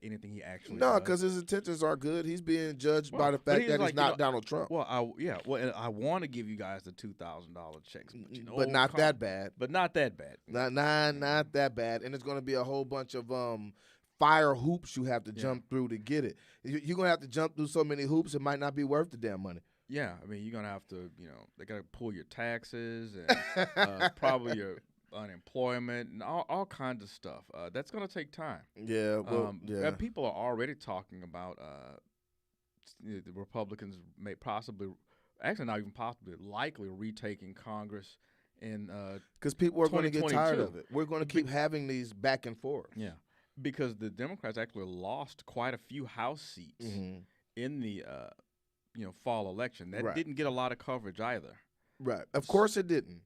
Speaker 2: anything he actually does?
Speaker 1: No, because his intentions are good. He's being judged by the fact that he's not Donald Trump.
Speaker 2: Well, I want to give you guys the $2,000 checks,
Speaker 1: but not that bad.
Speaker 2: But not that bad.
Speaker 1: Not that bad. And it's going to be a whole bunch of fire hoops you have to jump through to get it. You're going to have to jump through so many hoops, it might not be worth the damn money.
Speaker 2: Yeah, I mean, you're going to have to, they got to pull your taxes and probably your unemployment and all kinds of stuff. That's going to take time.
Speaker 1: Yeah, well,
Speaker 2: people are already talking about the Republicans may possibly, actually not even possibly, likely retaking Congress in
Speaker 1: because people are going to get tired of it. We're going to keep having these back and forth.
Speaker 2: Yeah, because the Democrats actually lost quite a few House seats in the fall election. That didn't get a lot of coverage either.
Speaker 1: Right. Of course it didn't.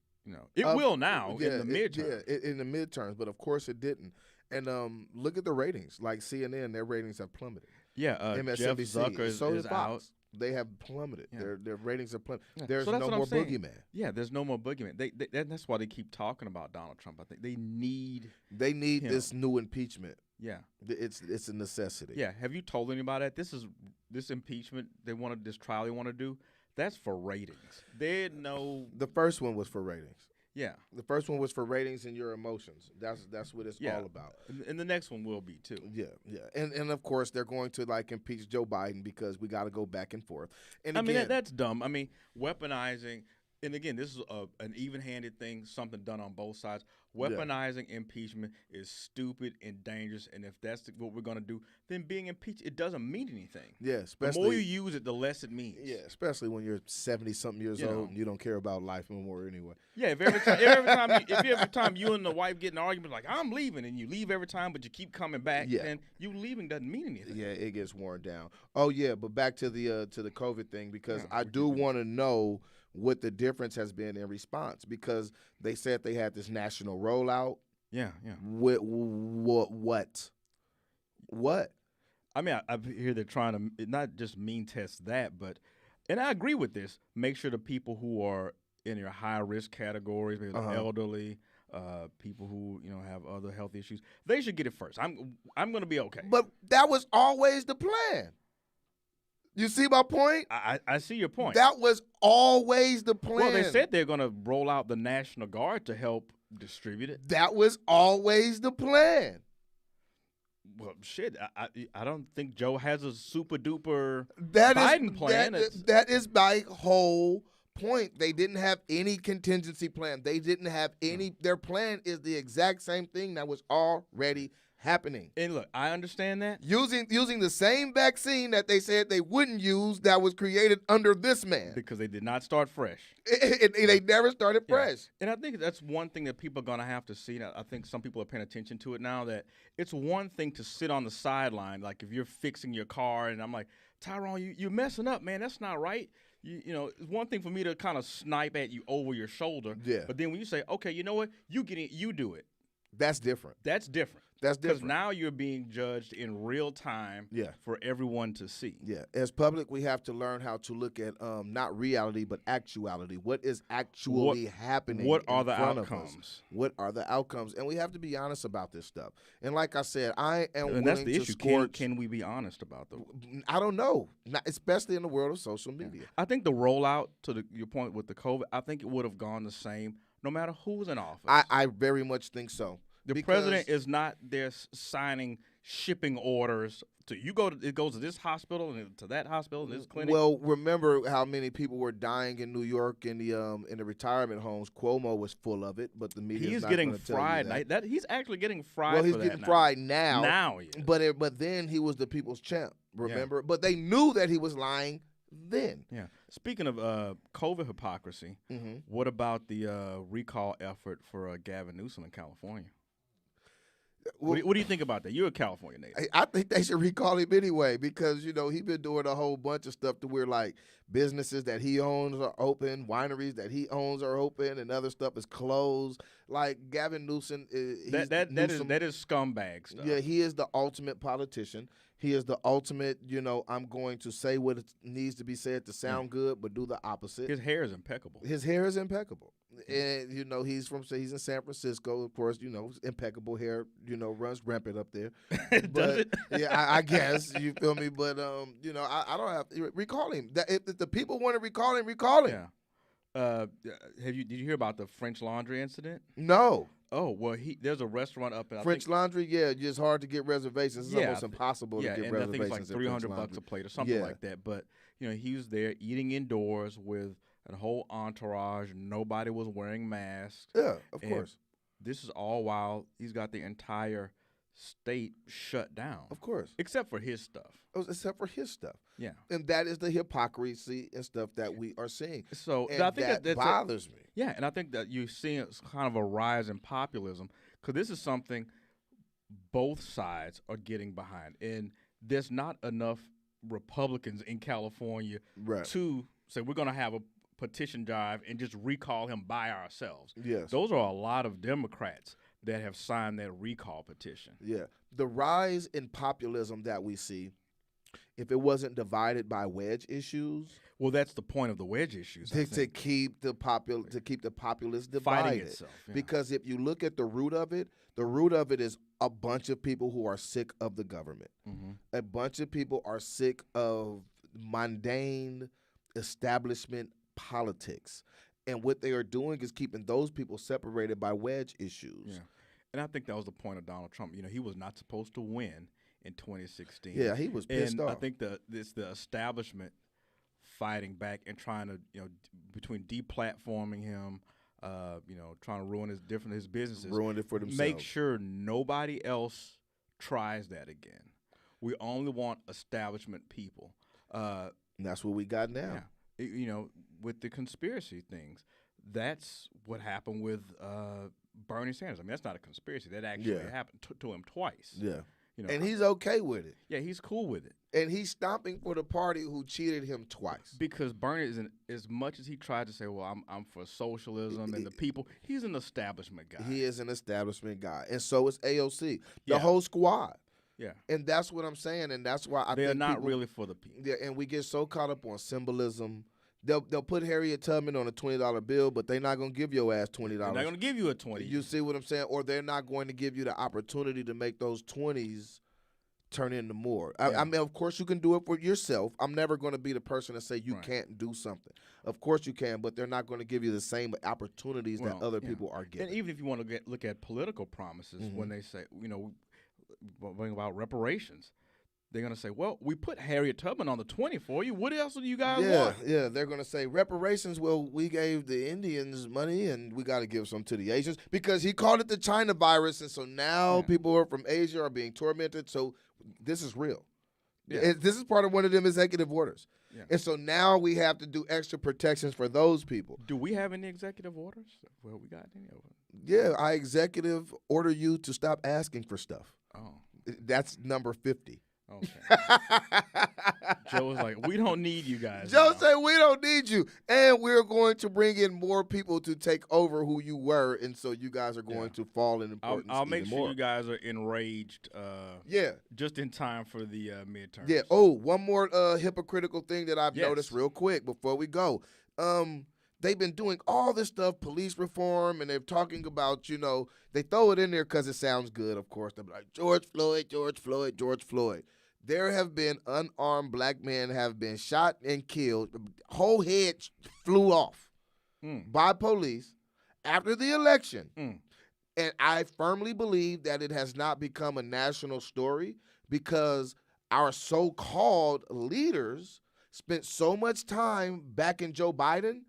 Speaker 2: It will now in the midterms.
Speaker 1: In the midterms, but of course it didn't. And look at the ratings. Like CNN, their ratings have plummeted.
Speaker 2: Yeah,
Speaker 1: MSNBC.
Speaker 2: Jeff Zucker is out.
Speaker 1: They have plummeted.
Speaker 2: Yeah.
Speaker 1: Their ratings are plummeted.
Speaker 2: Yeah.
Speaker 1: There's
Speaker 2: So that's
Speaker 1: no
Speaker 2: what I'm
Speaker 1: more
Speaker 2: saying.
Speaker 1: boogeyman.
Speaker 2: Yeah, there's no more boogeyman. That's why they keep talking about Donald Trump. I think they need
Speaker 1: They need
Speaker 2: him.
Speaker 1: this new impeachment.
Speaker 2: Yeah.
Speaker 1: It's a necessity.
Speaker 2: Yeah. Have you told anybody that this impeachment this trial they want to do? That's for ratings. They know.
Speaker 1: The first one was for ratings.
Speaker 2: Yeah.
Speaker 1: The first one was for ratings and your emotions. That's what it's all about.
Speaker 2: And the next one will be too.
Speaker 1: Yeah. And of course they're going to like impeach Joe Biden because we got to go back and forth. And
Speaker 2: I
Speaker 1: again,
Speaker 2: mean that's dumb. I mean weaponizing, and again this is an even-handed thing, something done on both sides. Weaponizing impeachment is stupid and dangerous, and if that's what we're going to do, then being impeached, it doesn't mean anything.
Speaker 1: Yeah,
Speaker 2: the
Speaker 1: especially
Speaker 2: more you use it, the less it means.
Speaker 1: Yeah, especially when you're 70-something years old and you don't care about life anymore anyway.
Speaker 2: Yeah, if every time you and the wife get in an argument like I'm leaving, and you leave every time, but you keep coming back, then you leaving doesn't mean anything.
Speaker 1: Yeah, it gets worn down. Oh yeah, but back to the COVID thing because I do want to know what the difference has been in response because they said they had this national rollout.
Speaker 2: Yeah.
Speaker 1: What?
Speaker 2: I mean, I hear they're trying to not just mean test that, but, and I agree with this, make sure the people who are in your high risk categories, maybe the elderly, people who have other health issues, they should get it first. I'm going to be okay.
Speaker 1: But that was always the plan. You see my point?
Speaker 2: I see your point.
Speaker 1: That was always the plan.
Speaker 2: Well, they said they're going to roll out the National Guard to help distribute it.
Speaker 1: That was always the plan.
Speaker 2: Well, shit, I don't think Joe has a super duper
Speaker 1: Biden
Speaker 2: plan.
Speaker 1: That is my whole point. They didn't have any contingency plan. They didn't have any. Their plan is the exact same thing that was already happening.
Speaker 2: And look, I understand that.
Speaker 1: Using the same vaccine that they said they wouldn't use that was created under this man.
Speaker 2: Because they did not start fresh.
Speaker 1: They never started fresh.
Speaker 2: And I think that's one thing that people are going to have to see. I think some people are paying attention to it now, that it's one thing to sit on the sideline, like if you're fixing your car and I'm like, Tyrone, you're messing up, man. That's not right. It's one thing for me to kind of snipe at you over your shoulder.
Speaker 1: Yeah.
Speaker 2: But then when you say, okay, you know what? You get it, you do it.
Speaker 1: That's different.
Speaker 2: That's different.
Speaker 1: That's different.
Speaker 2: Because now you're being judged in real time for everyone to see.
Speaker 1: Yeah. As public, we have to learn how to look at not reality, but actuality. What is actually happening?
Speaker 2: What are
Speaker 1: in
Speaker 2: the
Speaker 1: front
Speaker 2: outcomes?
Speaker 1: Of us? What are the outcomes? And we have to be honest about this stuff. And like I said, I am willing
Speaker 2: that's the
Speaker 1: to
Speaker 2: issue.
Speaker 1: scorch.
Speaker 2: Can we be honest about them?
Speaker 1: I don't know, especially in the world of social media.
Speaker 2: I think the rollout, to your point with the COVID, I think it would have gone the same no matter who's in office.
Speaker 1: I very much think so.
Speaker 2: The president is not there signing shipping orders to it goes to this hospital and to that hospital and this clinic.
Speaker 1: Well, remember how many people were dying in New York in the retirement homes. Cuomo was full of it, but the media
Speaker 2: he's getting fried. He's actually getting fried.
Speaker 1: Well, he's getting fried now.
Speaker 2: Now, yeah.
Speaker 1: But then he was the people's champ. Remember, but they knew that he was lying then.
Speaker 2: Yeah. Speaking of COVID hypocrisy, what about the recall effort for Gavin Newsom in California? Well, what do you think about that? You're a California native.
Speaker 1: I think they should recall him anyway because, he's been doing a whole bunch of stuff to where, like, businesses that he owns are open, wineries that he owns are open, and other stuff is closed. Like, Gavin Newsom
Speaker 2: that is scumbag stuff.
Speaker 1: Yeah, he is the ultimate politician. He is the ultimate, I'm going to say what needs to be said to sound good, but do the opposite.
Speaker 2: His hair is impeccable.
Speaker 1: And, he's in San Francisco. Of course, impeccable hair, runs rampant up there.
Speaker 2: Does it?
Speaker 1: Yeah, I guess. You feel me? But, I don't have to recall him. If the people want to recall him, recall him.
Speaker 2: Yeah. Did you hear about the French Laundry incident?
Speaker 1: No.
Speaker 2: Oh, well, there's a restaurant up in
Speaker 1: French Laundry, it's hard to get reservations. It's almost impossible to get reservations.
Speaker 2: I think it's like $300 a plate or something like that. But, he was there eating indoors with a whole entourage. Nobody was wearing masks.
Speaker 1: Yeah, of course.
Speaker 2: This is all while he's got the entire state shut down.
Speaker 1: Of course.
Speaker 2: Except for his stuff.
Speaker 1: Except for his stuff.
Speaker 2: Yeah.
Speaker 1: And that is the hypocrisy and stuff that we are seeing.
Speaker 2: So
Speaker 1: and
Speaker 2: I think
Speaker 1: that bothers me.
Speaker 2: Yeah, and I think that you're seeing kind of a rise in populism because this is something both sides are getting behind. And there's not enough Republicans in California to say we're going to have a petition drive and just recall him by ourselves.
Speaker 1: Yes.
Speaker 2: Those are a lot of Democrats that have signed that recall petition.
Speaker 1: Yeah. The rise in populism that we see if it wasn't divided by wedge issues,
Speaker 2: Well, that's the point of the wedge issues. I
Speaker 1: to
Speaker 2: think.
Speaker 1: keep the populace
Speaker 2: Fighting
Speaker 1: divided.
Speaker 2: itself. Yeah.
Speaker 1: Because if you look at the root of it is a bunch of people who are sick of the government.
Speaker 2: Mm-hmm.
Speaker 1: A bunch of people are sick of mundane establishment politics. And what they are doing is keeping those people separated by wedge issues.
Speaker 2: Yeah. And I think that was the point of Donald Trump. You know, he was not supposed to win in 2016.
Speaker 1: Yeah, he was pissed off.
Speaker 2: I think it's the establishment fighting back and trying to, between deplatforming him, trying to ruin his businesses.
Speaker 1: Ruined it for themselves.
Speaker 2: Make sure nobody else tries that again. We only want establishment people.
Speaker 1: And that's what we got now.
Speaker 2: Yeah. With the conspiracy things, that's what happened with Bernie Sanders. I mean, that's not a conspiracy. That actually happened to him twice.
Speaker 1: Yeah. And he's okay with it.
Speaker 2: Yeah, he's cool with it.
Speaker 1: And he's stomping for the party who cheated him twice.
Speaker 2: Because Bernie isn't, as much as he tried to say, well, I'm for socialism and the people, he's an establishment guy.
Speaker 1: He is an establishment guy. And so is AOC. The whole squad.
Speaker 2: Yeah.
Speaker 1: And that's what I'm saying. And that's why
Speaker 2: they're not really for the people.
Speaker 1: Yeah, and we get so caught up on symbolism. They'll put Harriet Tubman on a $20 bill, but they're not going to give your ass $20.
Speaker 2: They're not going to give you a 20.
Speaker 1: You see what I'm saying? Or they're not going to give you the opportunity to make those 20s turn into more. I mean, of course, you can do it for yourself. I'm never going to be the person to say you can't do something. Of course you can, but they're not going to give you the same opportunities that other people are getting.
Speaker 2: And even if you want to look at political promises, when they say, about reparations, they're going to say, well, we put Harriet Tubman on the 20 for you. What else do you guys want?
Speaker 1: Yeah, they're going to say reparations. Well, we gave the Indians money and we got to give some to the Asians because he called it the China virus. And so now people who are from Asia are being tormented. So this is real. Yeah. This is part of one of them executive orders. Yeah. And so now we have to do extra protections for those people.
Speaker 2: Do we have any executive orders? Well, we got any of them.
Speaker 1: Yeah, I executive order you to stop asking for stuff.
Speaker 2: Oh.
Speaker 1: That's number 50.
Speaker 2: Okay. Joe was like, we don't need you guys.
Speaker 1: Joe said, we don't need you. And we're going to bring in more people to take over who you were. And so you guys are going to fall in importance.
Speaker 2: I'll make sure you guys are enraged. Just in time for the midterms.
Speaker 1: Yeah. Oh, one more hypocritical thing that I've noticed real quick before we go. They've been doing all this stuff, police reform, and they're talking about, they throw it in there because it sounds good, of course. They're like, George Floyd, George Floyd, George Floyd. There have been unarmed black men have been shot and killed. Whole head flew off by police after the election. And I firmly believe that it has not become a national story because our so-called leaders spent so much time backing Joe Biden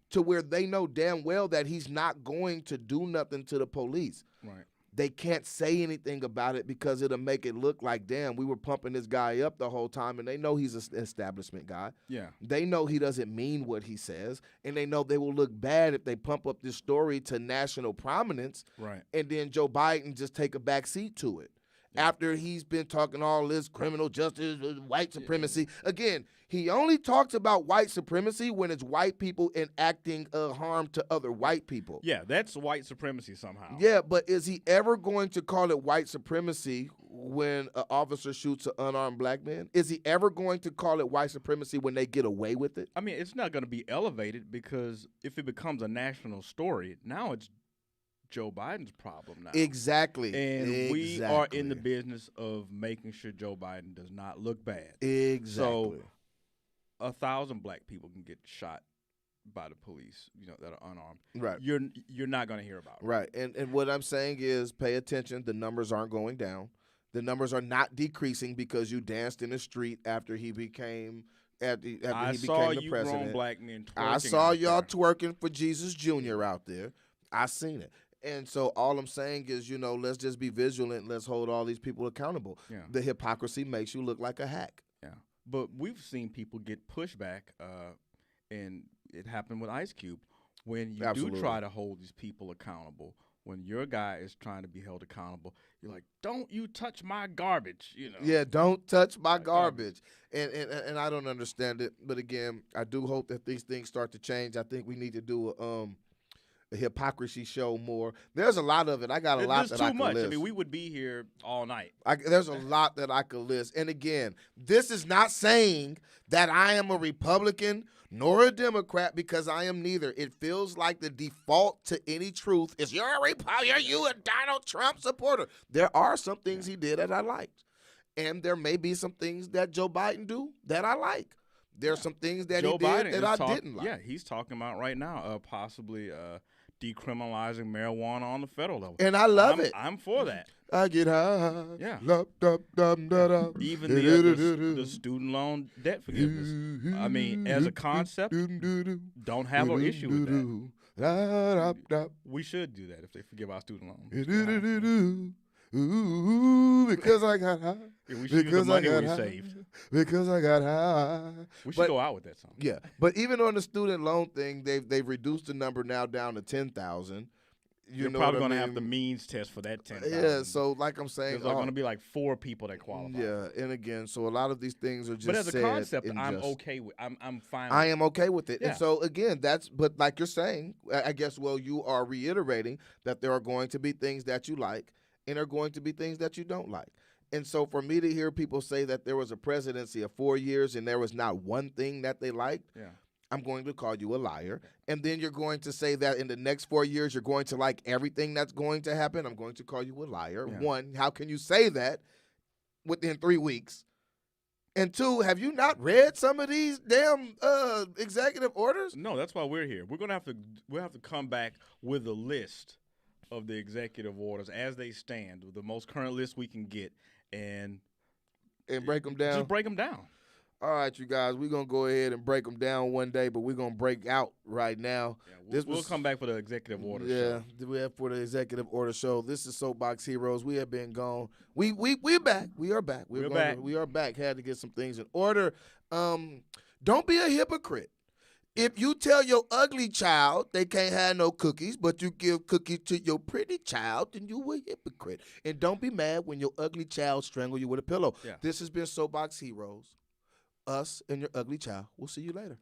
Speaker 1: to where they know damn well that he's not going to do nothing to the police.
Speaker 2: Right.
Speaker 1: They can't say anything about it because it'll make it look like, damn, we were pumping this guy up the whole time, and they know he's an establishment guy.
Speaker 2: Yeah.
Speaker 1: They know he doesn't mean what he says, and they know they will look bad if they pump up this story to national prominence,
Speaker 2: right? And
Speaker 1: then Joe Biden just take a back seat to it. After he's been talking all this criminal justice, white supremacy. Again, he only talks about white supremacy when it's white people enacting harm to other white people.
Speaker 2: Yeah, that's white supremacy somehow.
Speaker 1: Yeah, but is he ever going to call it white supremacy when an officer shoots an unarmed black man? Is he ever going to call it white supremacy when they get away with it?
Speaker 2: I mean, it's not going to be elevated because if it becomes a national story, now it's Joe Biden's problem now.
Speaker 1: Exactly.
Speaker 2: And we are in the business of making sure Joe Biden does not look bad.
Speaker 1: Exactly.
Speaker 2: So 1,000 black people can get shot by the police, that are unarmed.
Speaker 1: Right.
Speaker 2: You're not going to hear about it.
Speaker 1: Right. And what I'm saying is pay attention. The numbers aren't going down. The numbers are not decreasing because you danced in the street after he became the president.
Speaker 2: I saw you grown black men twerking.
Speaker 1: I saw y'all twerking for Jesus Jr. out there. I seen it. And so all I'm saying is, let's just be vigilant. Let's hold all these people accountable.
Speaker 2: Yeah.
Speaker 1: The hypocrisy makes you look like a hack.
Speaker 2: Yeah. But we've seen people get pushback, and it happened with Ice Cube. When you do try to hold these people accountable, when your guy is trying to be held accountable, you're like, don't you touch my garbage,
Speaker 1: Yeah, don't touch my garbage. And I don't understand it. But again, I do hope that these things start to change. I think we need to do a hypocrisy show more. There's a lot of it. I got a lot
Speaker 2: There's
Speaker 1: that I
Speaker 2: too
Speaker 1: could
Speaker 2: much.
Speaker 1: list.
Speaker 2: I mean, we would be here all night.
Speaker 1: There's a lot that I could list. And again, this is not saying that I am a Republican nor a Democrat, because I am neither. It feels like the default to any truth is you a Donald Trump supporter. There are some things he did that I liked. And there may be some things that Joe Biden do that I like. There's some things that
Speaker 2: Joe
Speaker 1: he did
Speaker 2: Biden
Speaker 1: that I didn't like.
Speaker 2: Yeah, he's talking about right now possibly decriminalizing marijuana on the federal level.
Speaker 1: And I love it.
Speaker 2: I'm for that.
Speaker 1: I get high.
Speaker 2: Yeah.
Speaker 1: Even
Speaker 2: the student loan debt forgiveness. I mean, as a concept, don't have an issue with that. We should do that if they forgive our student loans.
Speaker 1: Because I got high.
Speaker 2: Yeah, we should use the money we saved.
Speaker 1: Because I got high.
Speaker 2: We should go out with that song.
Speaker 1: Yeah, but even on the student loan thing, they've reduced the number now down to 10,000.
Speaker 2: You're probably going to have the means test for that 10,000.
Speaker 1: Yeah, so like I'm saying,
Speaker 2: there's going to be like 4 people that qualify.
Speaker 1: Yeah, and again, so a lot of these things are just.
Speaker 2: But as a concept, I'm okay with. I'm fine.
Speaker 1: I am okay with it,
Speaker 2: yeah.
Speaker 1: And so again, but like you're saying, I guess. Well, you are reiterating that there are going to be things that you like, and there are going to be things that you don't like. And so for me to hear people say that there was a presidency of 4 years and there was not one thing that they liked.
Speaker 2: Yeah.
Speaker 1: I'm going to call you a liar. And then you're going to say that in the next 4 years, you're going to like everything that's going to happen. I'm going to call you a liar.
Speaker 2: Yeah.
Speaker 1: 1, how can you say that within 3 weeks? And 2, have you not read some of these damn executive orders?
Speaker 2: No, that's why we're here. We'll have to come back with a list of the executive orders as they stand, with the most current list we can get, and
Speaker 1: break them down.
Speaker 2: Just break them down.
Speaker 1: All right, you guys, we're going to go ahead and break them down one day, but we're going to break out right now.
Speaker 2: Yeah, we'll come back for the executive order show.
Speaker 1: Yeah, we have for the executive order show. This is Soapbox Heroes. We have been gone. We're back. We are back.
Speaker 2: We're back.
Speaker 1: We are back. Had to get some things in order. Don't be a hypocrite. If you tell your ugly child they can't have no cookies, but you give cookies to your pretty child, then you a hypocrite. And don't be mad when your ugly child strangle you with a pillow.
Speaker 2: Yeah.
Speaker 1: This has been Soapbox Heroes. Us and your ugly child. We'll see you later.